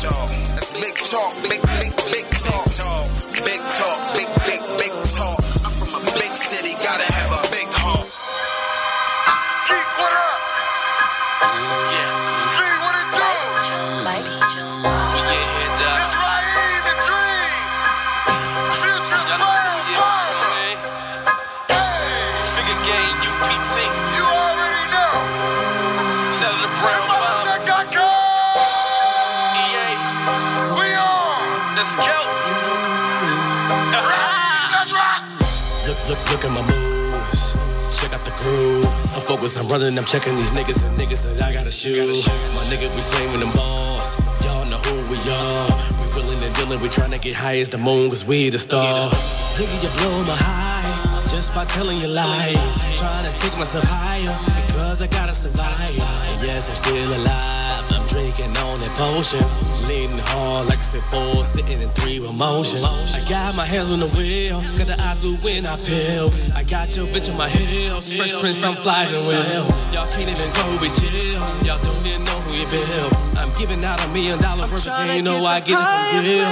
That's big talk, big talk. Big talk, big talk. I'm from a big city, gotta have a big home. Geek, what up? Yeah. V, what it do? We get hit up. It's right in the dream. Future boom. Figure game, UPT. You already know. Settle the brown bomb. EA. We on. Let's go. Let's rock. Look at my moves. Check out the groove. I'm focused, I'm running, I'm checking these niggas and niggas that I gotta shoot. My nigga, we flaming them balls. Y'all know who we are. We willing and dealing, we trying to get high as the moon, cause we the star. Nigga, you blow my high just by telling your lies. Trying to take myself higher because I gotta survive. And yes, I'm still alive. I'm drinking on that potion. Leaning hard like I said, 4, sitting in 3 with motion. I got my hands on the wheel, got the eyes blue when I peel. I got your bitch on my heels, Fresh Prince, I'm flying well. Y'all can't even go with chill, y'all don't even know who you build. I'm giving out $1 million worth of game, you know I get it for real.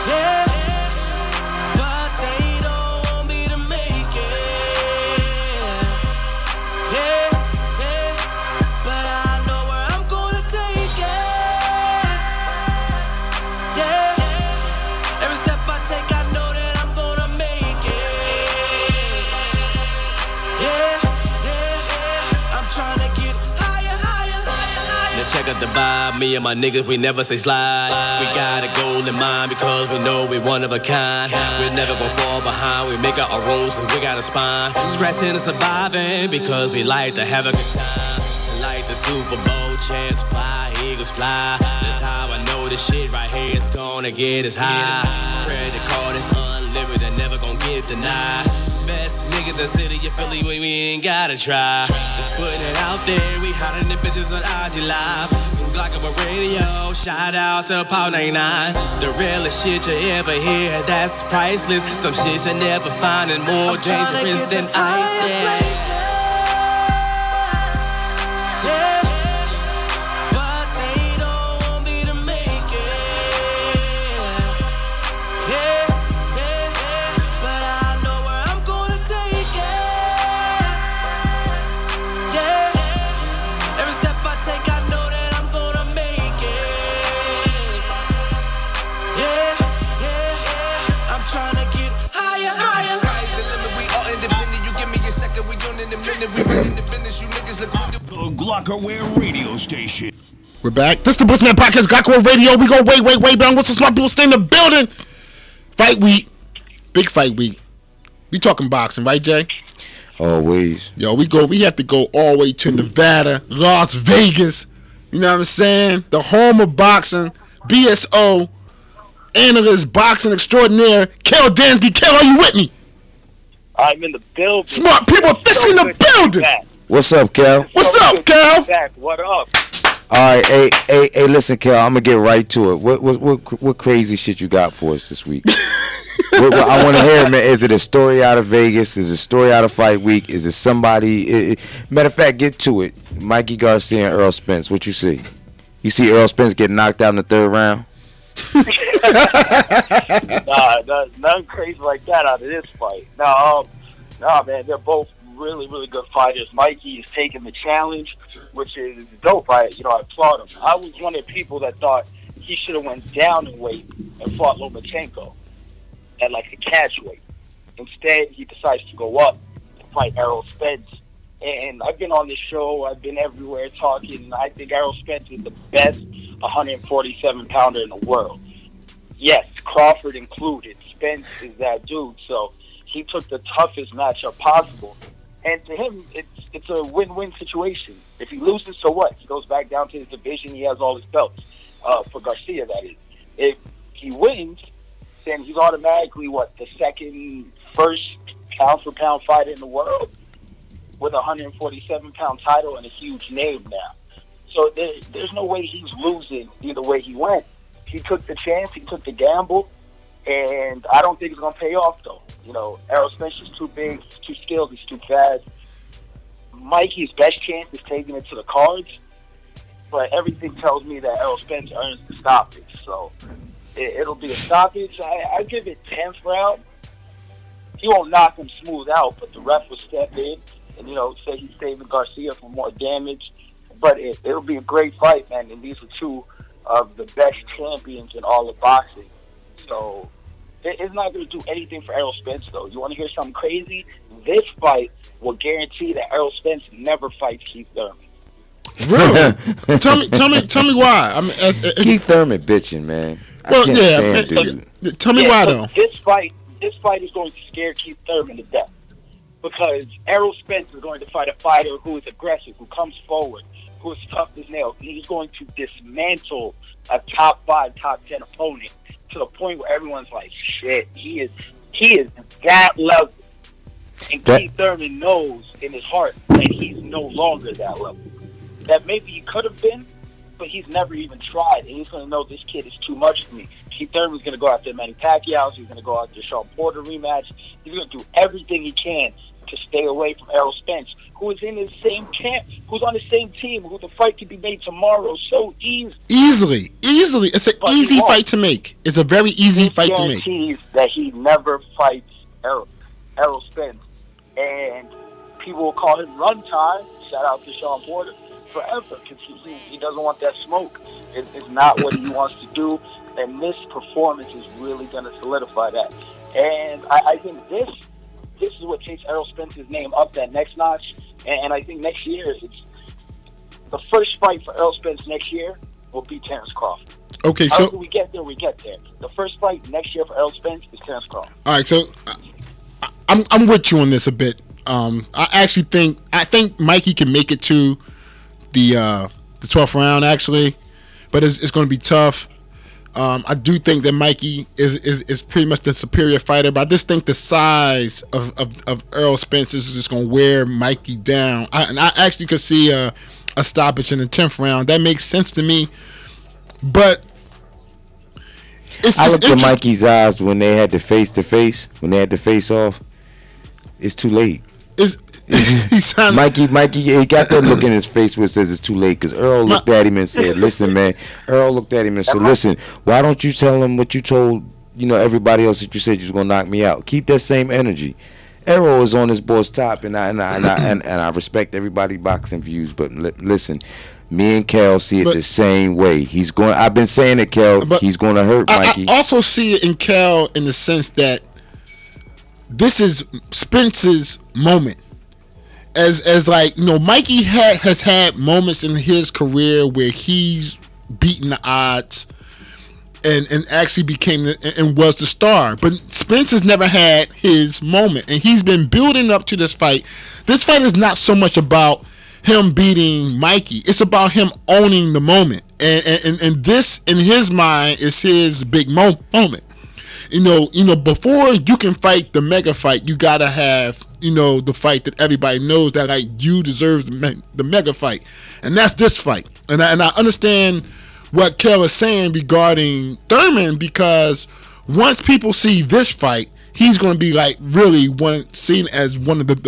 Yeah. But they don't want me to make it. Yeah. But I know where I'm gonna take it. Yeah. Every step I take, I know that I'm gonna make it. Yeah. I'm trying to get higher. Now check out the vibe, me and my niggas, we never say slide. We got a goal in mind because we know we one of a kind. We're never gonna fall behind, we make our own rules cause we got a spine. Stressing and surviving because we like to have a good time. Like the Super Bowl champs fly, Eagles fly. That's how I know this shit right here is gonna get us high. Credit card is unlimited, never gonna get denied. Best niggas in the city, you Philly, we ain't gotta try. Just putting it out there, we hotter than bitches on IG Live. Glock up a radio, shout out to Paul 99. The realest shit you ever hear, that's priceless. Some shit you never find and more dangerous than ISIS. The Glockerware radio station. We're back. This is the BlitzMagPodcast, Glockerware Radio. We go way down. What's the smart people stay in the building? Fight week. Big fight week. We talking boxing, right, Jay? Always. Yo, we have to go all the way to Nevada, Las Vegas. You know what I'm saying? The home of boxing. BSO. Analyst, boxing extraordinaire. Kel Dansby. Kel, are you with me? I'm in the building. Smart people officially in the building. What's up, Kel? What's up, Kel? What up? All right, hey, listen, Kel, I'm gonna get right to it. What crazy shit you got for us this week? I want to hear, man. Is it a story out of Vegas? Is it a story out of Fight Week? Is it somebody? Matter of fact, get to it. Mikey Garcia and Earl Spence. What you see? You see Earl Spence get knocked out in the 3rd round? Nah, nothing crazy like that out of this fight. Nah, man, they're both really, really good fighters. Mikey is taking the challenge, which is dope. I applaud him. I was one of the people that thought he should have went down in weight and fought Lomachenko at like a catch weight. Instead, he decides to go up and fight Errol Spence. And I've been on this show, I've been everywhere talking. I think Errol Spence is the best 147-pounder in the world. Yes, Crawford included. Spence is that dude. So he took the toughest matchup possible. And to him, it's a win-win situation. If he loses, so what? He goes back down to his division. He has all his belts. For Garcia, that is. If he wins, then he's automatically, the first pound-for-pound fighter in the world with a 147-pound title and a huge name now. So there's no way he's losing either way he went. He took the chance. He took the gamble. And I don't think it's going to pay off, though. You know, Errol Spence is too big, he's too skilled, he's too fast. Mikey's best chance is taking it to the cards, but everything tells me that Errol Spence earns the stoppage. So it'll be a stoppage. I give it 10th round. He won't knock him smooth out, but the ref will step in and, you know, say he's saving Garcia from more damage. But it'll be a great fight, man. And these are two of the best champions in all of boxing. So it's not going to do anything for Errol Spence, though. You want to hear something crazy? This fight will guarantee that Errol Spence never fights Keith Thurman. Really? tell me why. I mean, Keith Thurman bitching, man. Well, yeah. Tell me why, though. This fight is going to scare Keith Thurman to death because Errol Spence is going to fight a fighter who is aggressive, who comes forward, who is tough as nails. He's going to dismantle a top 5, top 10 opponent to the point where everyone's like, shit, he is that level. And Keith Thurman knows in his heart that he's no longer that level. That maybe he could have been, but he's never even tried. And he's going to know this kid is too much for me. Keith Thurman's going to go after Manny Pacquiao. He's going to go after Sean Porter rematch. He's going to do everything he can to stay away from Errol Spence, who is in his same camp, who's on the same team, who the fight can be made tomorrow so easily. It's an easy fight to make. It's a very easy fight to make. He guarantees that he never fights Errol Spence. And people will call him runtime. Shout out to Sean Porter forever because he doesn't want that smoke. It's not what he wants to do. And this performance is really going to solidify that. And I think this is what takes Errol Spence's name up that next notch. And I think next year, it's the first fight for Errol Spence next year will be Terrence Crawford. Okay, so we get there. The first fight next year for Errol Spence is Terrence Crawford. All right, so I'm with you on this a bit. I think Mikey can make it to the 12th round actually, but it's going to be tough. I do think that Mikey is pretty much the superior fighter, but I just think the size of Errol Spence is just going to wear Mikey down. I actually could see a stoppage in the 10th round. That makes sense to me, but I looked at Mikey's eyes when they had the face-to-face, when they had the face-off. It's too late. Mikey, he got that look in his face where it says it's too late because Earl looked at him and said, listen, man. Earl looked at him and said, listen, why don't you tell him what you told, everybody else that you said you was going to knock me out? Keep that same energy. Errol is on his board's top, and I respect everybody's boxing views, but listen, me and Kel see it the same way. I've been saying it, Kel. He's going to hurt Mikey. I also see it in Kel in the sense that this is Spence's moment. As like, Mikey has had moments in his career where he's beaten the odds and actually became and was the star. But Spence has never had his moment, and he's been building up to this fight. This fight is not so much about him beating Mikey. It's about him owning the moment. And this, in his mind, is his big moment. Before you can fight the mega fight, you gotta have, the fight that everybody knows that like you deserve the mega fight, and that's this fight. And I understand what Kel is saying regarding Thurman, because once people see this fight, he's gonna be like really seen as one of the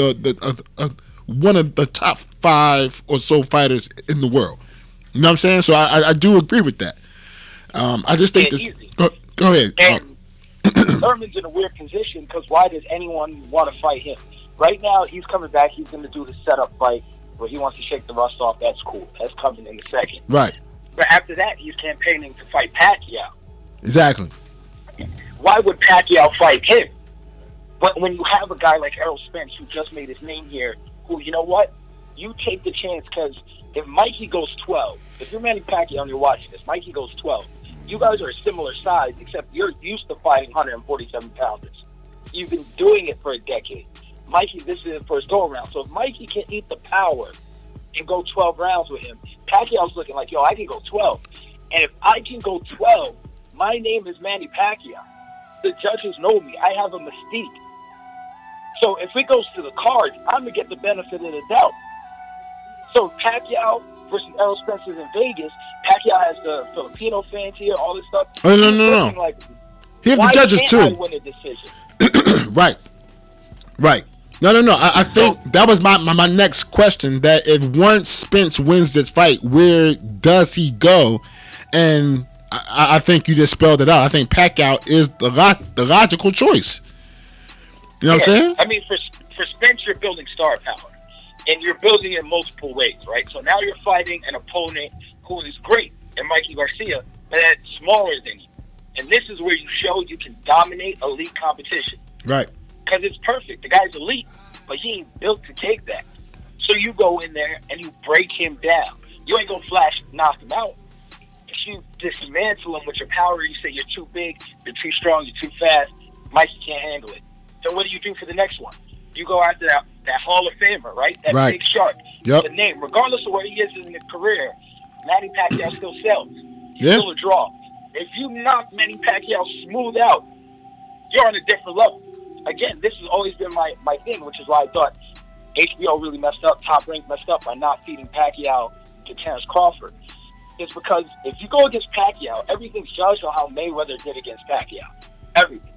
top 5 or so fighters in the world. You know what I'm saying? So I do agree with that. I just think this. Go ahead. Thurman's in a weird position because why does anyone want to fight him? Right now, he's coming back. He's going to do the setup fight where he wants to shake the rust off. That's cool. That's coming in a second. Right. But after that, he's campaigning to fight Pacquiao. Exactly. Why would Pacquiao fight him? But when you have a guy like Errol Spence who just made his name here, who, you know what? You take the chance because if Mikey goes 12, if you're Manny Pacquiao and you're watching this, Mikey goes 12. You guys are a similar size, except you're used to fighting 147-pounders. You've been doing it for a decade. Mikey, this is his first go-around. So if Mikey can eat the power and go 12 rounds with him, Pacquiao's looking like, I can go 12. And if I can go 12, my name is Manny Pacquiao. The judges know me. I have a mystique. So if it goes to the cards, I'm going to get the benefit of the doubt. So Pacquiao versus Errol Spence is in Vegas. Pacquiao has the Filipino fans here, all this stuff. Oh, no. He has Why the judges can't I too. win a decision? Right. No. I think that was my next question. That if once Spence wins this fight, where does he go? And I think you just spelled it out. I think Pacquiao is the logical choice. You know what I'm saying? I mean, for Spence, you're building star power, and you're building it in multiple ways, right? So now you're fighting an opponent who is great, and Mikey Garcia, but that's smaller than you. And this is where you show you can dominate elite competition. Right. Because it's perfect. The guy's elite, but he ain't built to take that. So you go in there and you break him down. You ain't gonna flash knock him out. If you dismantle him with your power, you say you're too big, you're too strong, you're too fast, Mikey can't handle it. So what do you do for the next one? You go after that Hall of Famer, right? That big shark. Yep. The name, regardless of where he is in his career, Manny Pacquiao still sells. He's Yeah. still a draw. If you knock Manny Pacquiao smooth out, you're on a different level. Again, this has always been my thing, which is why I thought HBO really messed up, Top Rank messed up by not feeding Pacquiao to Terrence Crawford. It's because if you go against Pacquiao, everything's judged on how Mayweather did against Pacquiao. Everything.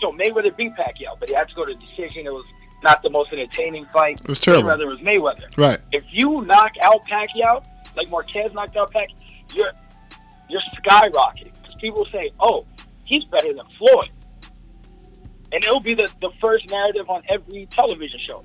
So Mayweather beat Pacquiao, but he had to go to decision. It was not the most entertaining fight. It was terrible. Mayweather was Mayweather. Right. If you knock out Pacquiao, like Marquez knocked out Pacquiao, you're skyrocketing. Because people say, oh, he's better than Floyd. And it'll be the first narrative on every television show.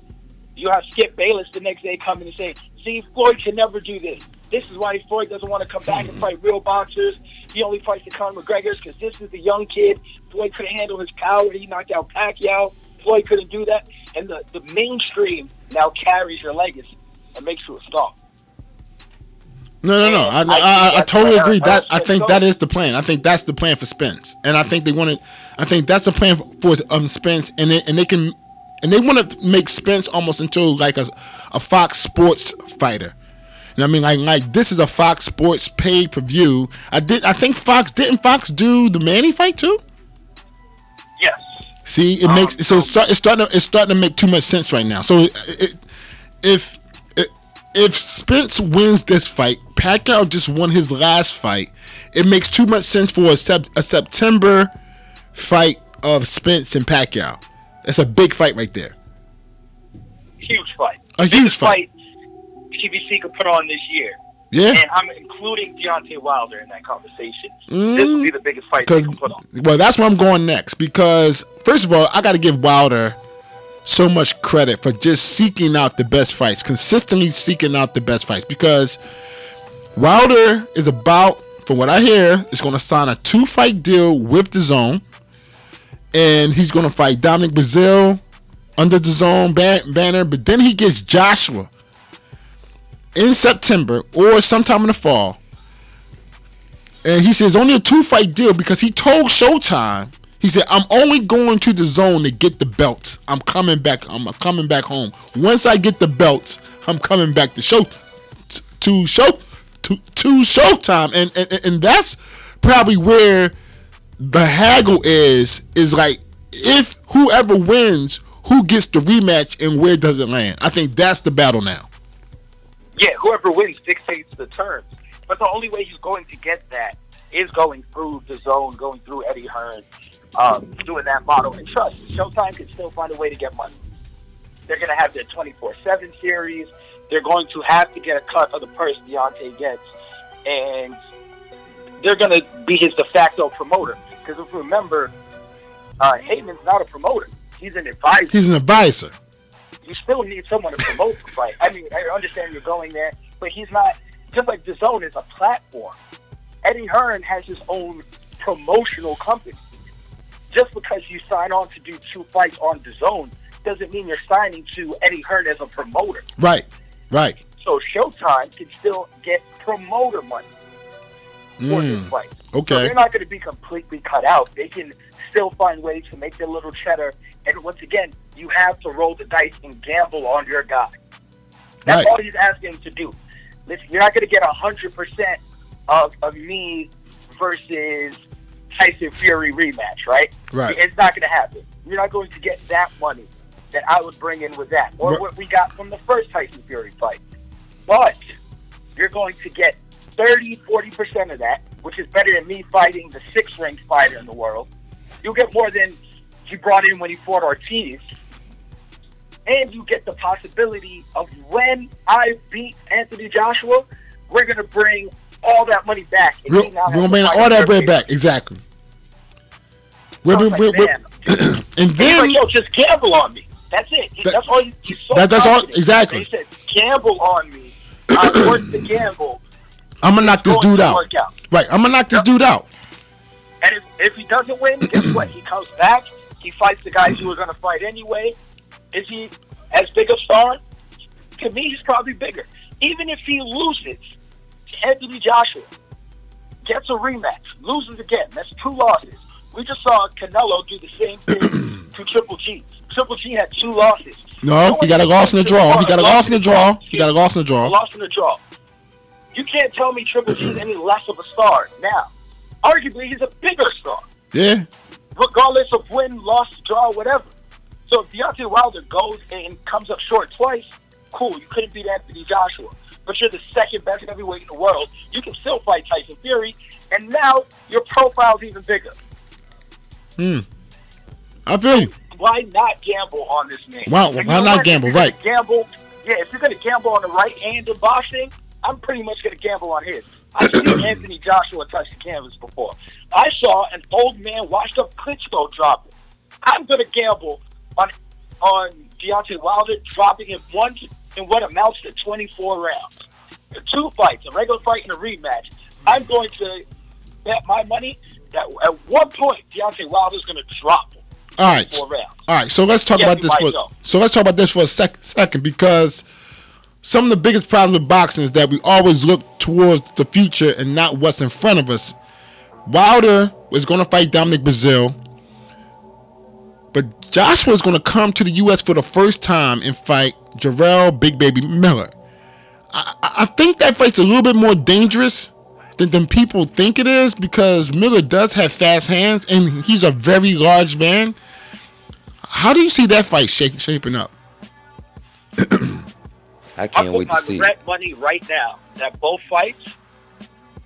You have Skip Bayless the next day coming and saying, see, Floyd can never do this. This is why Floyd doesn't want to come back and fight real boxers. He only fights the Conor McGregors because this is the young kid. Floyd couldn't handle his power. He knocked out Pacquiao. Floyd couldn't do that. And the mainstream now carries your legacy and makes you a star. No. I totally agree. I think that is the plan. I think that's the plan for Spence, and I think that's the plan for Spence, and they want to make Spence almost into like a Fox Sports fighter. You know what I mean? Like this is a Fox Sports pay-per-view. I think Fox didn't Fox do the Manny fight too? Yes. See, it makes it's starting to make too much sense right now. So if Spence wins this fight, Pacquiao just won his last fight. It makes too much sense for a September fight of Spence and Pacquiao. That's a big fight right there. Huge fight. A huge fight. PBC could put on this year. Yeah. And I'm including Deontay Wilder in that conversation. This will be the biggest fight they can put on. Well, that's where I'm going next because, first of all, I got to give Wilder so much credit for just seeking out the best fights, consistently seeking out the best fights, because Wilder is about, from what I hear, is going to sign a 2-fight deal with DAZN, and he's going to fight Dominic Breazeale under the DAZN banner, but then he gets Joshua in September or sometime in the fall, and he says only a 2-fight deal because he told Showtime, he said, I'm only going to the zone to get the belts. I'm coming back home. Once I get the belts, I'm coming back to Showtime. And that's probably where the haggle is like, if whoever wins, who gets the rematch and where does it land? I think that's the battle now. Yeah, whoever wins dictates the terms. But the only way he's going to get that is going through the zone, going through Eddie Hearn, doing that model. And trust, Showtime can still find a way to get money. They're going to have their 24/7 series. They're going to have to get a cut of the purse Deontay gets. And they're going to be his de facto promoter. Because if you remember, Heyman's not a promoter. He's an advisor. You still need someone to promote the fight. I mean, I understand you're going there, but he's not, just like DAZN is a platform. Eddie Hearn has his own promotional company. Just because you sign on to do 2 fights on DAZN doesn't mean you're signing to Eddie Hearn as a promoter. Right. So Showtime can still get promoter money for this fight. Okay. So they're not going to be completely cut out. They can still find ways to make their little cheddar. And once again, you have to roll the dice and gamble on your guy. That's all he's asking to do. Listen, you're not going to get 100% of me versus Tyson Fury rematch, right? Right. It's not going to happen. You're not going to get that money that I would bring in with that, or what we got from the first Tyson Fury fight. But you're going to get 30-40% of that which is better than me fighting the 6th-ranked fighter in the world. You'll get more than he brought in when he fought Ortiz. And you get the possibility of when I beat Anthony Joshua, we're going to bring all that money back. We're going to bring all that bread back. Exactly. And then, like, yo, just gamble on me. That's it. That's all you. That's all. Exactly. They said gamble on me. I worked the gamble. I'm gonna knock this dude out. Right. I'm gonna knock this dude out. And if he doesn't win, guess what? He comes back. He fights the guys who are gonna fight anyway. Is he as big a star? To me, he's probably bigger. Even if he loses to Anthony Joshua, gets a rematch, loses again. That's 2 losses. We just saw Canelo do the same thing to Triple G. Triple G had 2 losses. No, he got a loss in the draw. He got a loss in the draw. He got a loss in the draw. Loss in the draw. You can't tell me Triple G is any less of a star now. Arguably, he's a bigger star. Yeah. Regardless of win, loss, draw, whatever. So if Deontay Wilder goes and comes up short twice, cool. You couldn't beat Anthony Joshua. But you're the 2nd best heavyweight in the world. You can still fight Tyson Fury. And now your profile's even bigger. I feel you. Why not gamble on this man? Why not gamble? Right. Gamble. Yeah, if you're going to gamble on the right hand in boxing, I'm pretty much going to gamble on his. I've seen Anthony Joshua touch the canvas before. I saw an old man washed up Klitschko drop it. I'm going to gamble on Deontay Wilder dropping him once in what amounts to 24 rounds. 2 fights, a regular fight and a rematch. I'm going to bet my money that at one point Deontay Wilder's going to drop him. All right. So let's talk about this for a second, because some of the biggest problems with boxing is that we always look towards the future and not what's in front of us. Wilder was going to fight Dominic Breazeale, but Joshua is going to come to the U.S. for the first time and fight Jarrell Big Baby Miller. I think that fight's a little bit more dangerous than people think it is, because Miller does have fast hands and he's a very large man. How do you see that fight shaping up? I can't wait to see. I'll put my bet money right now that both fights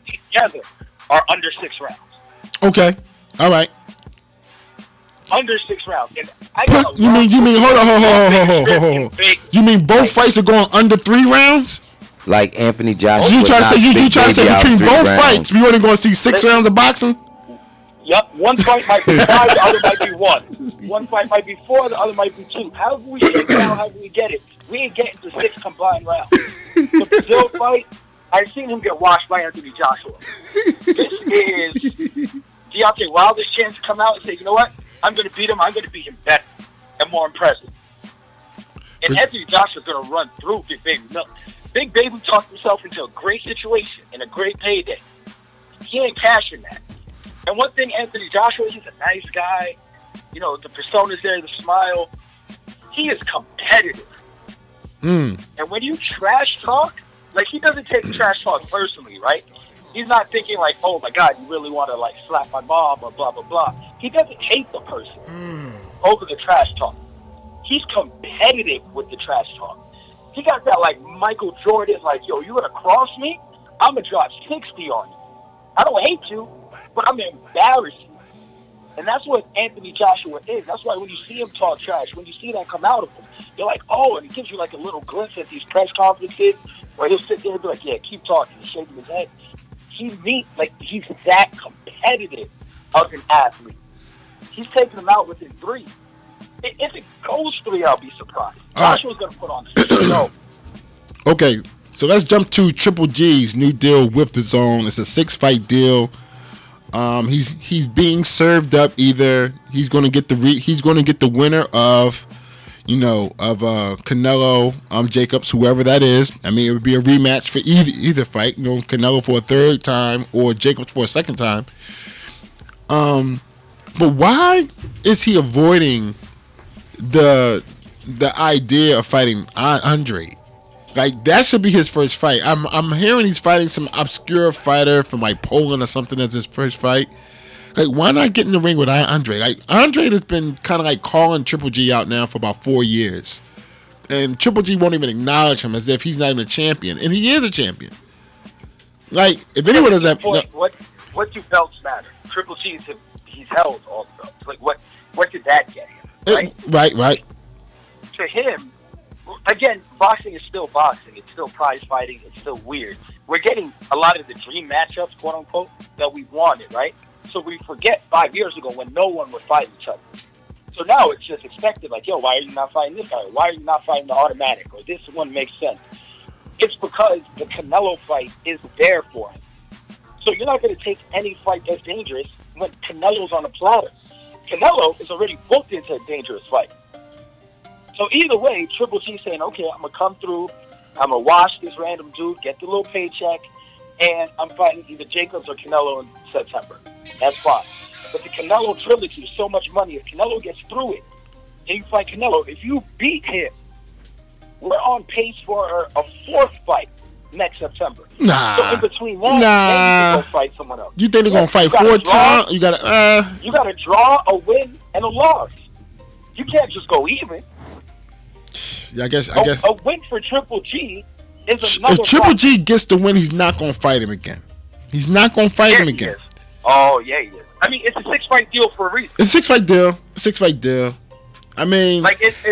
together are under 6 rounds. Okay. All right. Under 6 rounds. And you mean hold on. You mean both fights are going under 3 rounds? Like Anthony Joshua. You try to say between both fights, we only going to see 6 rounds of boxing? Yep. One fight might be 5, the other might be 1. One fight might be 4, the other might be 2. However we get it now, however we get it, we ain't getting to 6 combined rounds. The Brazil fight, I've seen him get washed by Anthony Joshua. This is Deontay Wilder's chance to come out and say, you know what? I'm going to beat him. I'm going to beat him better and more impressive. And Anthony Joshua's going to run through Big Baby Miller. Big Baby talked himself into a great situation and a great payday. He ain't cashing that. And one thing, Anthony Joshua, he's a nice guy. You know, the persona's there, the smile. He is competitive. And when you trash talk, like, he doesn't take trash talk personally, right? He's not thinking like, oh my God, you really want to like slap my mom or blah, blah, blah. He doesn't hate the person over the trash talk. He's competitive with the trash talk. He got that like Michael Jordan, like, yo, you gonna cross me? I'm gonna drop 60 on you. I don't hate you, but I'm gonna embarrass you. And that's what Anthony Joshua is. That's why when you see him talk trash, when you see that come out of him, you're like, oh, and it gives you like a little glimpse at these press conferences where he'll sit there and be like, yeah, keep talking, and shaking his head. He's that competitive of an athlete. He's taking him out within 3. If it goes 3, I'll be surprised. Joshua's going to put on the show. Okay, so let's jump to Triple G's new deal with the Zone. It's a 6-fight deal. He's being served up. Either he's going to get the winner of Canelo, Jacobs, whoever that is. I mean, it would be a rematch for either fight. You know, Canelo for a 3rd time or Jacobs for a 2nd time. But why is he avoiding the idea of fighting Andre? Like, that should be his first fight. I'm hearing he's fighting some obscure fighter from like Poland or something as his first fight. Like, why not get in the ring with Andre? Like, Andre has been kind of like calling Triple G out now for about 4 years. And Triple G won't even acknowledge him as if he's not even a champion. And he is a champion. Like, if anyone does that... what do belts matter? Triple G's he's held all the belts. Like what did that get him? Right? Right. To him, again, boxing is still boxing. It's still prize fighting. It's still weird. We're getting a lot of the dream matchups, quote unquote, that we wanted, right? So we forget 5 years ago when no one would fight each other. So now it's just expected, like, yo, why are you not fighting this guy? Why are you not fighting the automatic? Or this one makes sense. It's because the Canelo fight is there for him. So you're not going to take any fight that's dangerous when Canelo's on a platter. Canelo is already booked into a dangerous fight. So either way, Triple G saying, okay, I'm going to come through, I'm going to wash this random dude, get the little paycheck, and I'm fighting either Jacobs or Canelo in September. That's fine. But the Canelo trilogy is so much money. If Canelo gets through it, and you fight Canelo, if you beat him, we're on pace for a fourth fight next September. Nah. So in between that, maybe you can go fight someone else. You think they're gonna fight 4 times? You gotta draw, a win, and a loss. You can't just go even. Yeah, I guess a win for Triple G is another. If Triple fight. G gets the win, he's not gonna fight him again. He's not gonna fight him again. Oh yeah, he is. I mean, it's a 6-fight deal for a reason. It's a 6-fight deal. I mean, like it's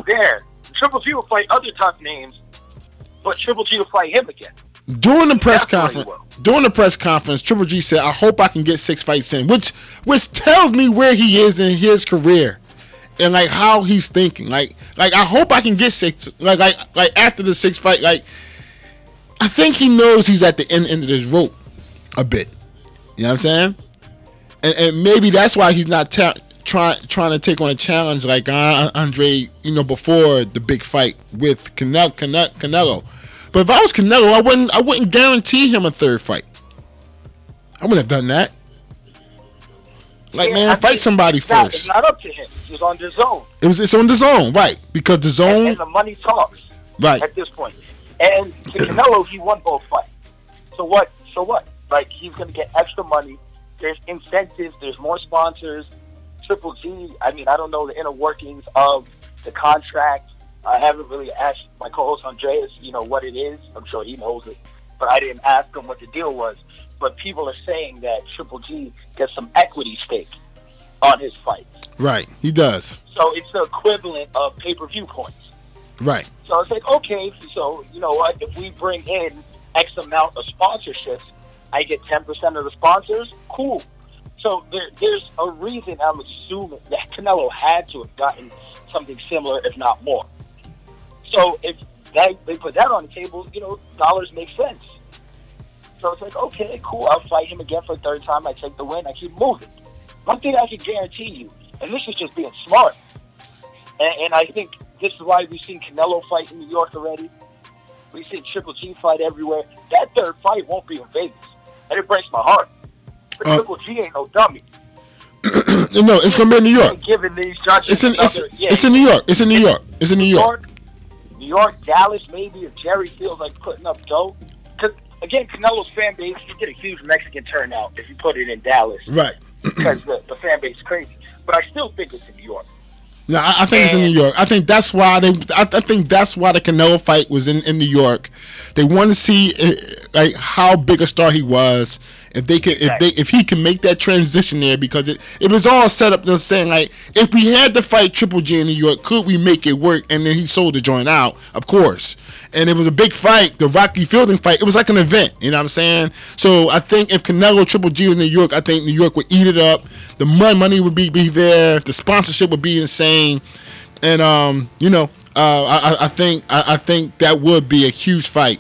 there. Triple G will fight other top names, but Triple G will fight him again. During the press conference, Triple G said, "I hope I can get 6 fights in," which tells me where he is in his career and like how he's thinking. Like I hope I can get 6. Like after the 6th fight, like I think he knows he's at the end of this rope a bit. You know what I'm saying? And maybe that's why he's not trying to take on a challenge like Andre, before the big fight with Canelo. But if I was Canelo, I wouldn't guarantee him a 3rd fight. I wouldn't have done that. Fight somebody first. It's not up to him. It was on the zone. It's on the zone, right? Because the zone and the money talks, right? At this point, and to Canelo, he won both fights. So what? Like he's going to get extra money. There's incentives. There's more sponsors. Triple G. I mean, I don't know the inner workings of the contract. I haven't really asked my co-host Andreas, what it is. I'm sure he knows it, but I didn't ask him what the deal was. But people are saying that Triple G gets some equity stake on his fights. Right, he does. So it's the equivalent of pay-per-view points. Right. So it's like, okay, so you know what? If we bring in X amount of sponsorships, I get 10% of the sponsors. Cool. So there's a reason I'm assuming that Canelo had to have gotten something similar, if not more. So if they put that on the table, dollars make sense. So it's like, okay, cool, I'll fight him again for a 3rd time. I take the win. I keep moving. One thing I can guarantee you, and this is just being smart, and I think this is why we've seen Canelo fight in New York already. We've seen Triple G fight everywhere. That 3rd fight won't be in Vegas. And it breaks my heart. But Triple G ain't no dummy. No, it's going to be in New York. Giving these judges it's in New York. It's in New York. It's in New York. New York, Dallas, maybe, if Jerry feels like putting up dough. Because, again, Canelo's fan base, you get a huge Mexican turnout if you put it in Dallas. Right. Because the fan base is crazy. But I still think it's in New York. No, I think it's in New York. I think that's why I think that's why the Canelo fight was in New York. They want to see like how big a star he was. If he can make that transition there, because it was all set up. They're saying like, if we had to fight Triple G in New York, could we make it work? And then he sold the joint out, of course. And it was a big fight, the Rocky Fielding fight. It was like an event, you know what I'm saying? So I think if Canelo Triple G was in New York, I think New York would eat it up. The money would be there. The sponsorship would be insane. And I think that would be a huge fight.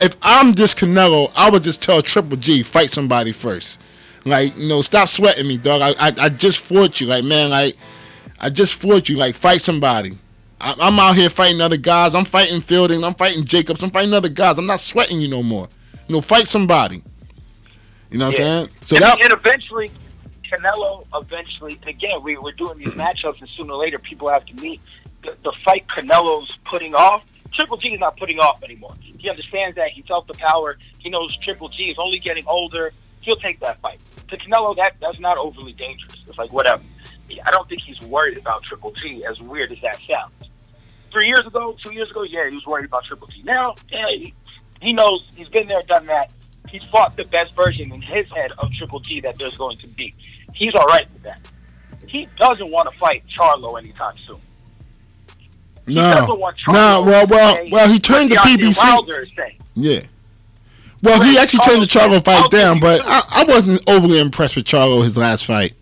If I'm just Canelo, I would just tell Triple G, fight somebody first. Like, stop sweating me, dog. I just fought you. Like, man, I just fought you. Like, fight somebody. I'm out here fighting other guys. I'm fighting Fielding. I'm fighting Jacobs. I'm fighting other guys. I'm not sweating you no more. Fight somebody. You know what I'm saying? So and eventually, Canelo, and again, we're doing these matchups, and sooner or later, people have to meet. The fight Canelo's putting off, Triple G is not putting off anymore. He understands that. He felt the power. He knows Triple G is only getting older. He'll take that fight. To Canelo, that's not overly dangerous. It's like, whatever. I don't think he's worried about Triple G, as weird as that sounds. 2 years ago, yeah, he was worried about Triple G. Now, yeah, he knows. He's been there, done that. he's fought the best version in his head of Triple G that there's going to be. He's all right with that. He doesn't want to fight Charlo anytime soon. He doesn't want Charlo. Well, he turned the PBC. Wilder is saying. Yeah. Well, he actually turned the Charlo fight down, but I wasn't overly impressed with Charlo his last fight.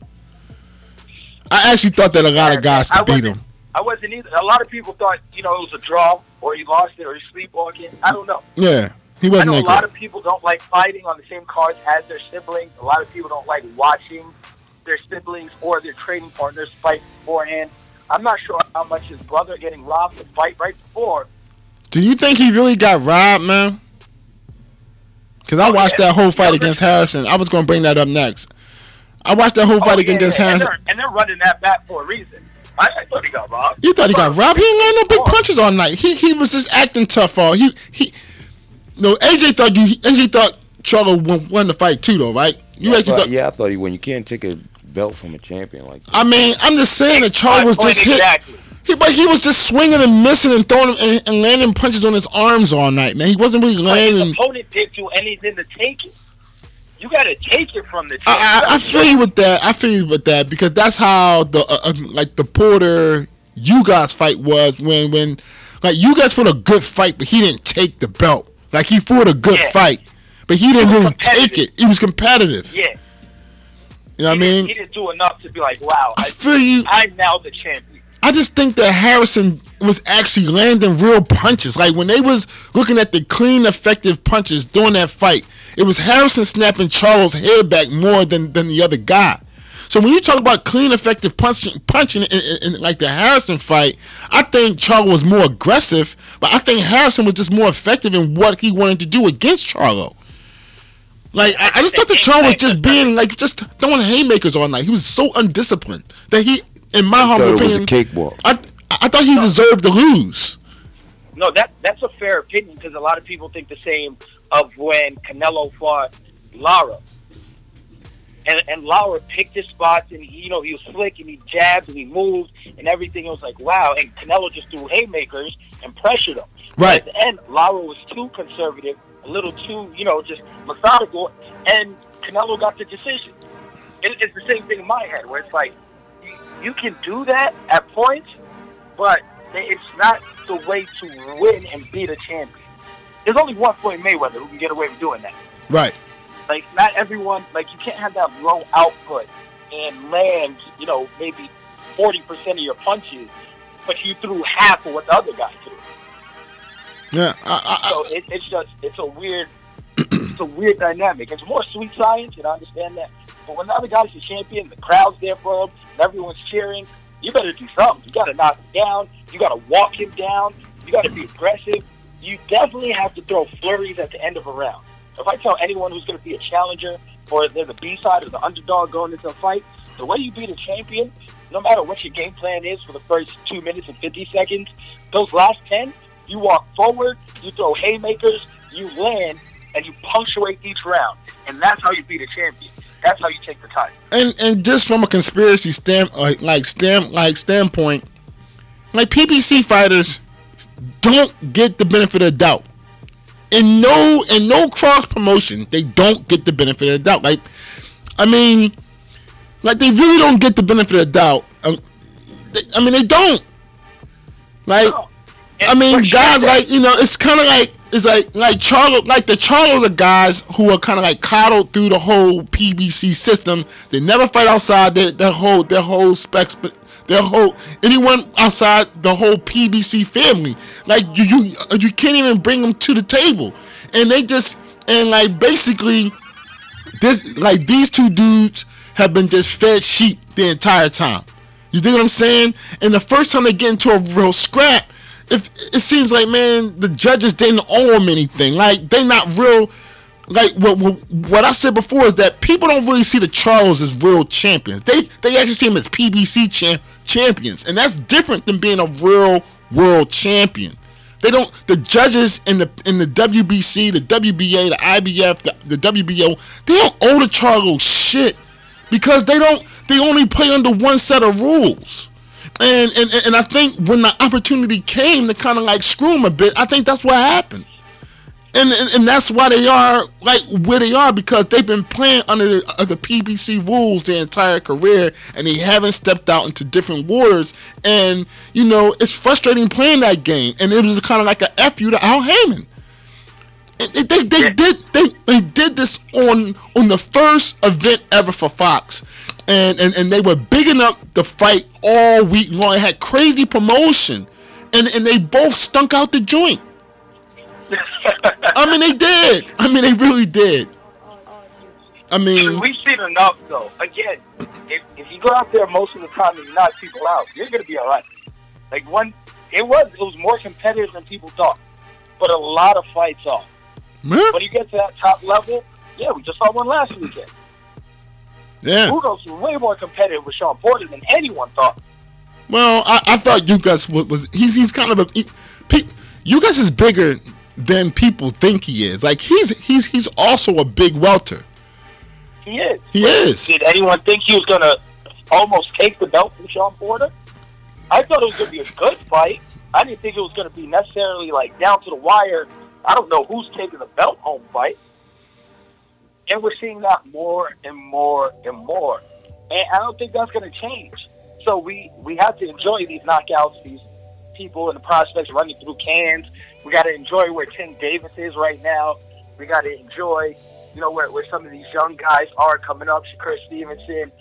I actually thought that a lot of guys could beat him. I wasn't either. A lot of people thought, it was a draw, or he lost it, or he's sleepwalking. I don't know. Yeah, he wasn't. I know a lot of people don't like fighting on the same cards as their siblings. A lot of people don't like watching their siblings or their training partners fight beforehand. I'm not sure how much his brother getting robbed to fight right before. Do you think he really got robbed, man? Because I watched that whole fight against Harrison. I was going to bring that up next. I watched that whole fight against Harrison. And they're running that back for a reason. I thought he got robbed. You thought he got robbed? He ain't landing no big punches all night. He was just acting tough all. AJ thought Charlo won the fight too, though, right? I thought he won. You can't take a belt from a champion like that. I mean, I'm just saying that Charlo was just hit. But he was just swinging and missing and throwing and landing punches on his arms all night, man. He wasn't really landing. His opponent didn't do anything to take it. You got to take it from the champion. I feel you with that. Because that's how the Porter you guys fight was when like you guys fought a good fight, but he didn't take the belt. Like he fought a good fight, but he didn't really take it. He was competitive. Yeah. You know what I mean? He didn't do enough to be like, wow, I feel you. I'm now the champion. I just think that Harrison was actually landing real punches. Like when they was looking at the clean, effective punches during that fight, it was Harrison snapping Charlo's head back more than the other guy. So when you talk about clean, effective punching in like the Harrison fight, I think Charlo was more aggressive, but I think Harrison was just more effective in what he wanted to do against Charlo. Like I just thought that Charlo was just being like just throwing haymakers all night. He was so undisciplined that he. In my humble opinion, it was a cakewalk. I thought he deserved to lose. No, that's a fair opinion because a lot of people think the same of when Canelo fought Lara. And Lara picked his spots and he was slick and he jabbed and he moved and everything. It was like, wow. And Canelo just threw haymakers and pressured him. Right. But at the end, Lara was too conservative, a little too, just methodical, and Canelo got the decision. It's the same thing in my head where it's like, you can do that at points, but it's not the way to win and beat a champion. There's only one Floyd Mayweather who can get away with doing that. Right. Like, not everyone, you can't have that low output and land, maybe 40% of your punches, but you threw half of what the other guy threw. Yeah. So it's a weird dynamic. It's more sweet science, and I understand that. But when the other guy's the champion, the crowd's there for him, and everyone's cheering, you better do something. You got to knock him down. You got to walk him down. You got to be aggressive. You definitely have to throw flurries at the end of a round. If I tell anyone who's going to be a challenger or they're the B-side or the underdog going into a fight, the way you beat a champion, no matter what your game plan is for the first 2 minutes and 50 seconds, those last 10, you walk forward, you throw haymakers, you land, and you punctuate each round. And that's how you beat a champion. That's how you take the title. And just from a conspiracy standpoint, like PBC fighters don't get the benefit of the doubt. In no cross promotion, they don't get the benefit of the doubt. Like, I mean, like they really don't get the benefit of the doubt. They don't. Like, no. I mean, guys, like, it's kind of like, it's like Charlo, like the Charlos are guys who are kind of like coddled through the whole PBC system. They never fight outside their whole specs, but anyone outside the whole PBC family. Like you can't even bring them to the table, and they just basically these two dudes have been just fed sheep the entire time. You dig what I'm saying? And the first time they get into a real scrap, it seems like, man, the judges didn't owe them anything. Like, they not real. Like, what I said before is that people don't really see the Charlos as real champions. They actually see them as PBC champions. And that's different than being a real world champion. They don't. The judges in the WBC, the WBA, the IBF, the WBO, they don't owe the Charlos shit because they only play under one set of rules. And I think when the opportunity came to kind of like screw him a bit, I think that's what happened. And that's why they are like where they are, because they've been playing under the PBC rules their entire career, and they haven't stepped out into different waters. And you know, it's frustrating playing that game. And it was kind of like a F you to Al Heyman. They did this on the first event ever for Fox, and they were bigging up the fight all week long. It had crazy promotion, and they both stunk out the joint. I mean, they did. I mean, they really did. I mean, we've seen enough, though. Again, if you go out there most of the time and you knock people out, you're gonna be all right. Like it was more competitive than people thought, but a lot of fights are. When you get to that top level, yeah, we just saw one last weekend. Yeah, Udos was way more competitive with Sean Porter than anyone thought. Well, I thought Ugas was he's kind of a Ugas is bigger than people think he is. Like he's also a big welter. He is. He is. Did anyone think he was gonna almost take the belt from Sean Porter? I thought it was gonna be a good fight. I didn't think it was gonna be necessarily like down to the wire. I don't know who's taking the belt home fight. And we're seeing that more and more and more. And I don't think that's gonna change. So we have to enjoy these knockouts, these people and the prospects running through cans. We got to enjoy where Tim Davis is right now. We got to enjoy, you know, where some of these young guys are coming up. Shakur Stevenson,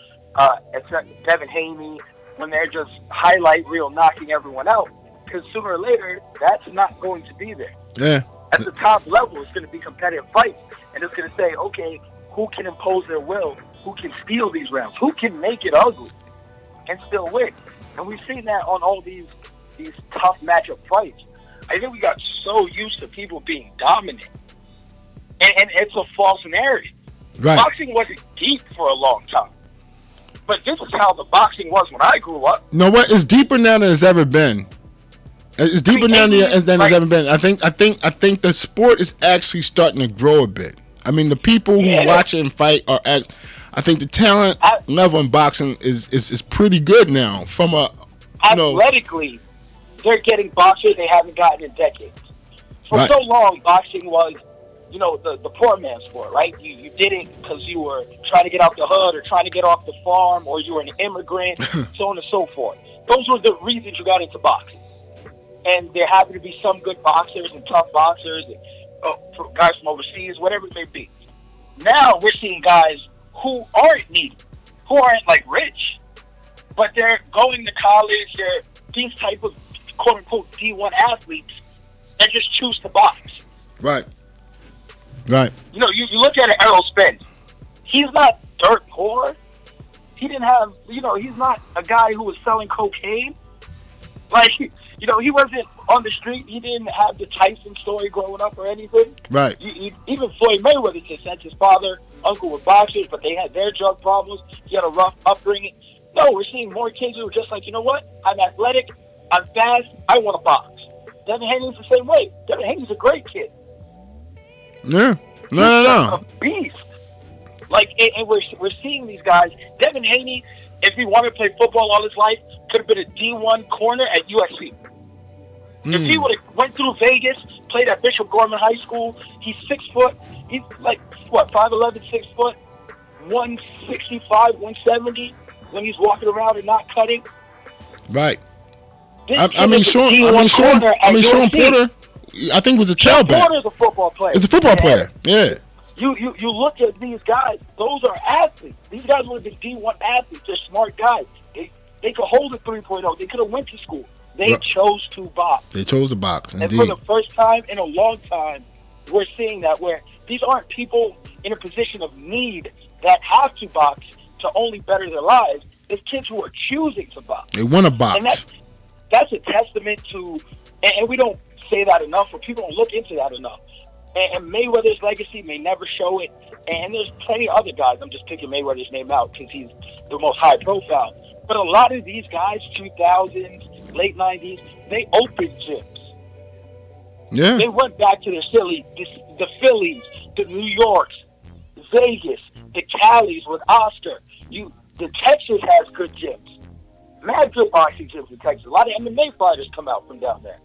Devin Haney, when they're just highlight reel knocking everyone out. Because sooner or later, that's not going to be there. Yeah. At the top level, it's going to be competitive fights. And it's going to say, okay, who can impose their will? Who can steal these rounds? Who can make it ugly and still win? And we've seen that on all these tough matchup fights. I think we got so used to people being dominant. And it's a false narrative. Right. Boxing wasn't deep for a long time. But this is how the boxing was when I grew up. You know what? It's deeper now than it's ever been. It's deeper now than it's ever been. I think the sport is actually starting to grow a bit. I mean, the people who watch it and fight are I think the talent level in boxing is pretty good now. From a athletically, they're getting boxers they haven't gotten in decades. For so long, boxing was, you know, the poor man's sport, right? You did it because you were trying to get out the hood or trying to get off the farm, or you were an immigrant, so on and so forth. Those were the reasons you got into boxing. And there happened to be some good boxers and tough boxers, and guys from overseas, whatever it may be. Now we're seeing guys who aren't needy, who aren't like rich, but they're going to college. They're these type of quote unquote D1 athletes that just choose to box. Right. Right. You know, you look at Errol Spence. He's not dirt poor. He didn't have, you know, he's not a guy who was selling cocaine. Like, you know, he wasn't on the street. He didn't have the Tyson story growing up or anything. Right. Even Floyd Mayweather just said his father, uncle were boxers, but they had their drug problems. He had a rough upbringing. No, we're seeing more kids who are just like, you know what? I'm athletic. I'm fast. I want to box. Devin Haney's the same way. Devin Haney's a great kid. Yeah. No. A beast. Like, and we're seeing these guys. Devin Haney, if he wanted to play football all his life, could have been a D1 corner at USC. If he would have went through Vegas, played at Bishop Gorman High School, he's 6 foot. He's like, what, 5'11", 6 foot, 165, 170 when he's walking around and not cutting. Right. I mean, Sean Porter, I think was a tailback. Sean Porter's a football player. It's a football player. Yeah. You look at these guys; those are athletes. These guys would have been D1 athletes. They're smart guys. They could hold a 3.0. They could have went to school. They chose to box. They chose to box. Indeed. And for the first time in a long time, we're seeing that where these aren't people in a position of need that have to box to only better their lives. It's kids who are choosing to box. They want to box. And that's a testament to, and we don't say that enough, or people don't look into that enough. And Mayweather's legacy may never show it. And there's plenty of other guys. I'm just picking Mayweather's name out because he's the most high profile. But a lot of these guys, 2000s, late 90s, they opened gyms. Yeah. They went back to the Phillies, the New Yorks, Vegas, the Calis with Oscar. The Texas has good gyms. Mad good boxing gyms in Texas. A lot of MMA fighters come out from down there.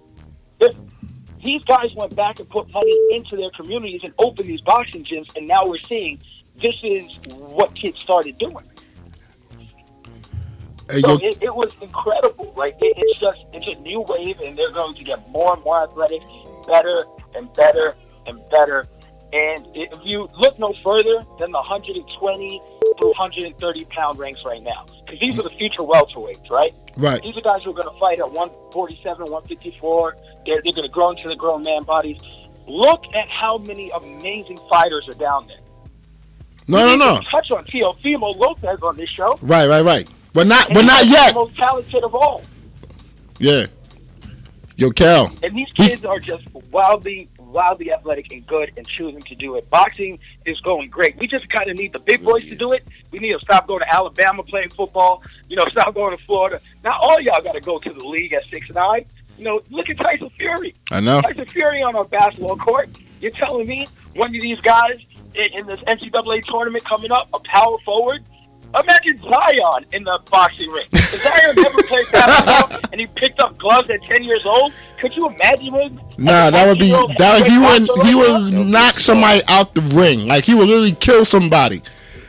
these guys went back and put money into their communities and opened these boxing gyms, and now we're seeing this is what kids started doing. Hey, so it was incredible. Like it's just a new wave, and they're going to get more and more athletic, better and better and better. And if you look no further than the 120 to 130 pound ranks right now, because these are the future welterweights, right? Right. These are guys who are going to fight at 147, 154. They're going to grow into the grown man bodies. Look at how many amazing fighters are down there. No. Touch on Teofimo Lopez on this show. Right. But not He's yet. The most talented of all. Yeah. Yo, Cal. And these kids are just wildly athletic and good and choosing to do it. Boxing is going great. We just kind of need the big boys to do it. We need to stop going to Alabama playing football. Stop going to Florida. Not all y'all got to go to the league at 6'9". Look at Tyson Fury. I know. Tyson Fury on our basketball court. You're telling me one of these guys in this NCAA tournament coming up, a power forward? Imagine Zion in the boxing ring. If Zion never played basketball and he picked up gloves at 10 years old, could you imagine him? Nah, that would be he would knock somebody out the ring. Like he would literally kill somebody.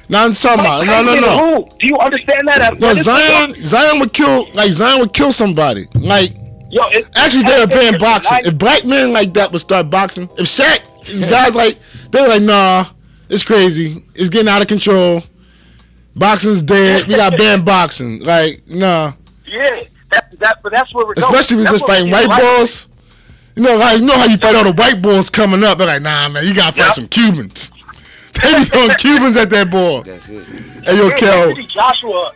Now I'm talking about no. Do you understand that? No, Zion would kill somebody. Like actually they were ban boxing. If black men like that would start boxing, if Shaq and guys like they were like, nah, it's crazy. It's getting out of control. Boxing's dead. We got banned boxing. Like, nah. Yeah, but that's where we're going. Especially if it's fighting white boys. You know how you fight all the white boys coming up. They're like, nah, man, you gotta fight some Cubans. They be throwing Cubans at that ball. That's it. Hey, yo, Kel. Anthony Joshua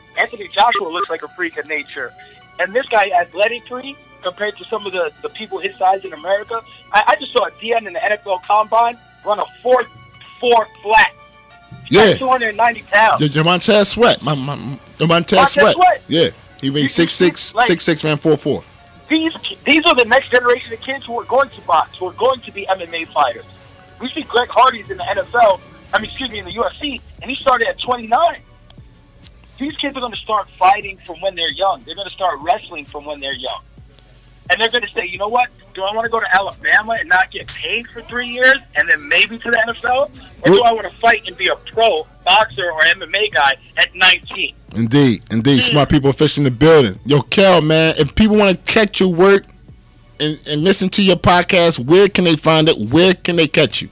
looks like a freak of nature, and this guy athletically compared to some of the people his size in America. I just saw a DN in the NFL Combine run a 4.4 flat. Yeah, 290 pounds. Montez Sweat, Montez Sweat. Yeah, he ran 6'6", 6'6", ran 4'4". These are the next generation of kids who are going to box, who are going to be MMA fighters. We see Greg Hardy's in the NFL. In the UFC, and he started at 29. These kids are going to start fighting from when they're young. They're going to start wrestling from when they're young. And they're going to say, you know what? Do I want to go to Alabama and not get paid for 3 years and then maybe to the NFL? Or do I want to fight and be a pro boxer or MMA guy at 19? Indeed. Smart people fish in the building. Yo, Kel, man, if people want to catch your work and listen to your podcast, where can they find it? Where can they catch you?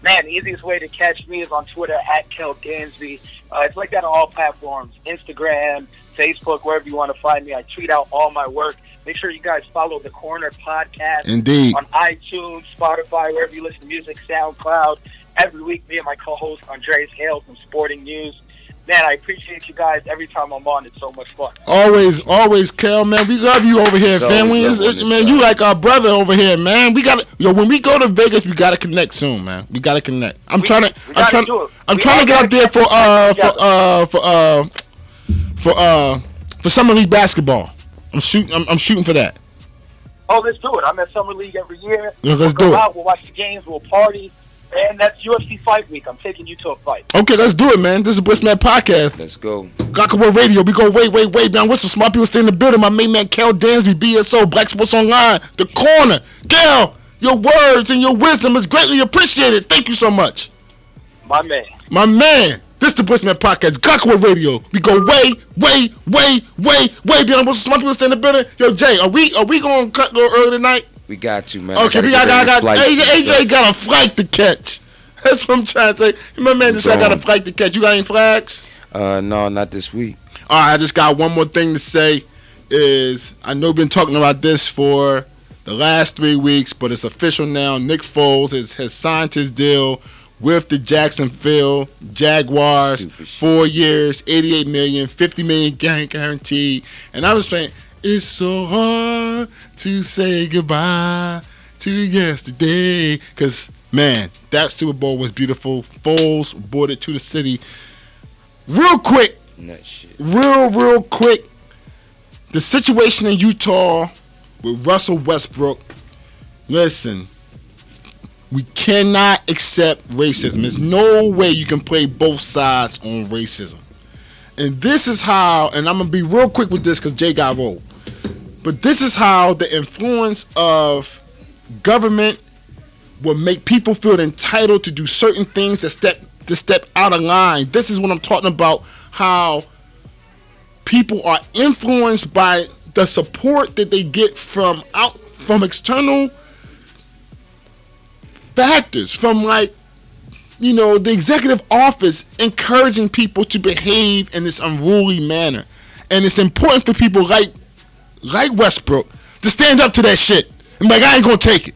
Man, the easiest way to catch me is on Twitter at Kel Dansby. It's like that on all platforms, Instagram, Facebook, wherever you want to find me. I tweet out all my work. Make sure you guys follow the Corner Podcast. Indeed. On iTunes, Spotify, wherever you listen to music, SoundCloud. Every week, me and my co-host, Andreas Hale from Sporting News. Man, I appreciate you guys every time I'm on. It's so much fun. Always, Kel, man. We love you over here, family. Man, you like our brother over here, man. We got when we go to Vegas, we gotta connect soon, man. We gotta connect. I'm trying to get out there for summer league basketball. I'm shooting for that. Oh, let's do it. I'm at summer league every year. Yeah, let's do it. We'll watch the games. We'll party. And that's UFC Fight Week. I'm taking you to a fight. Okay, let's do it, man. This is BlitzMagPodcast. Let's go. Glockaway Radio. We go way down. What's some smart people stay in the building? My main man, Kel Dansby, BSO, Black Sports Online, The Corner. Kel, your words and your wisdom is greatly appreciated. Thank you so much. My man. This is the BlitzMagPodcast, Glockaway Radio. We go way beyond. What's some smart people stay in the building? Yo, Jay, are we going to cut a little early tonight? We got you, man. Okay, AJ got a flight to catch. That's what I'm trying to say. My man just said I got a flight to catch. You got any flags? No, not this week. All right, I just got one more thing to say. I know we've been talking about this for the last 3 weeks, but it's official now. Nick Foles has signed his deal with the Jacksonville Jaguars. 4 years, $88 million, $50 million guaranteed. And I was saying, it's so hard to say goodbye to yesterday. Because, man, that Super Bowl was beautiful. Foles brought it to the city. Real quick. Real quick. The situation in Utah with Russell Westbrook. Listen, we cannot accept racism. There's no way you can play both sides on racism. And this is how, and I'm going to be real quick with this because Jay got rolled. But this is how the influence of government will make people feel entitled to do certain things that step out of line. This is what I'm talking about, how people are influenced by the support that they get from external factors, from like, you know, the executive office encouraging people to behave in this unruly manner. And it's important for people like Westbrook to stand up to that shit and be like, I ain't gonna take it.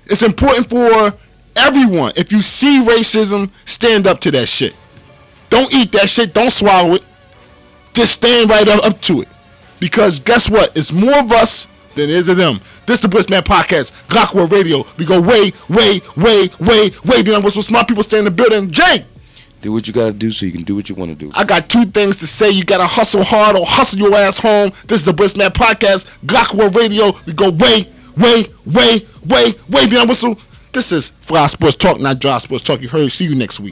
It's important for everyone. If you see racism, stand up to that shit. Don't eat that shit. Don't swallow it. Just stand right up to it. Because guess what? It's more of us than it is of them. This is the BlitzMagPodcast, Glockworld Radio. We go way beyond what's smart people stay in the building. Jay! Do what you gotta do so you can do what you want to do. I got two things to say. You gotta hustle hard or hustle your ass home. This is the BlitzMagPodcast, Glockworld Radio. We go way beyond whistle. This is Fly Sports Talk, not Dry Sports Talk. You heard. See you next week.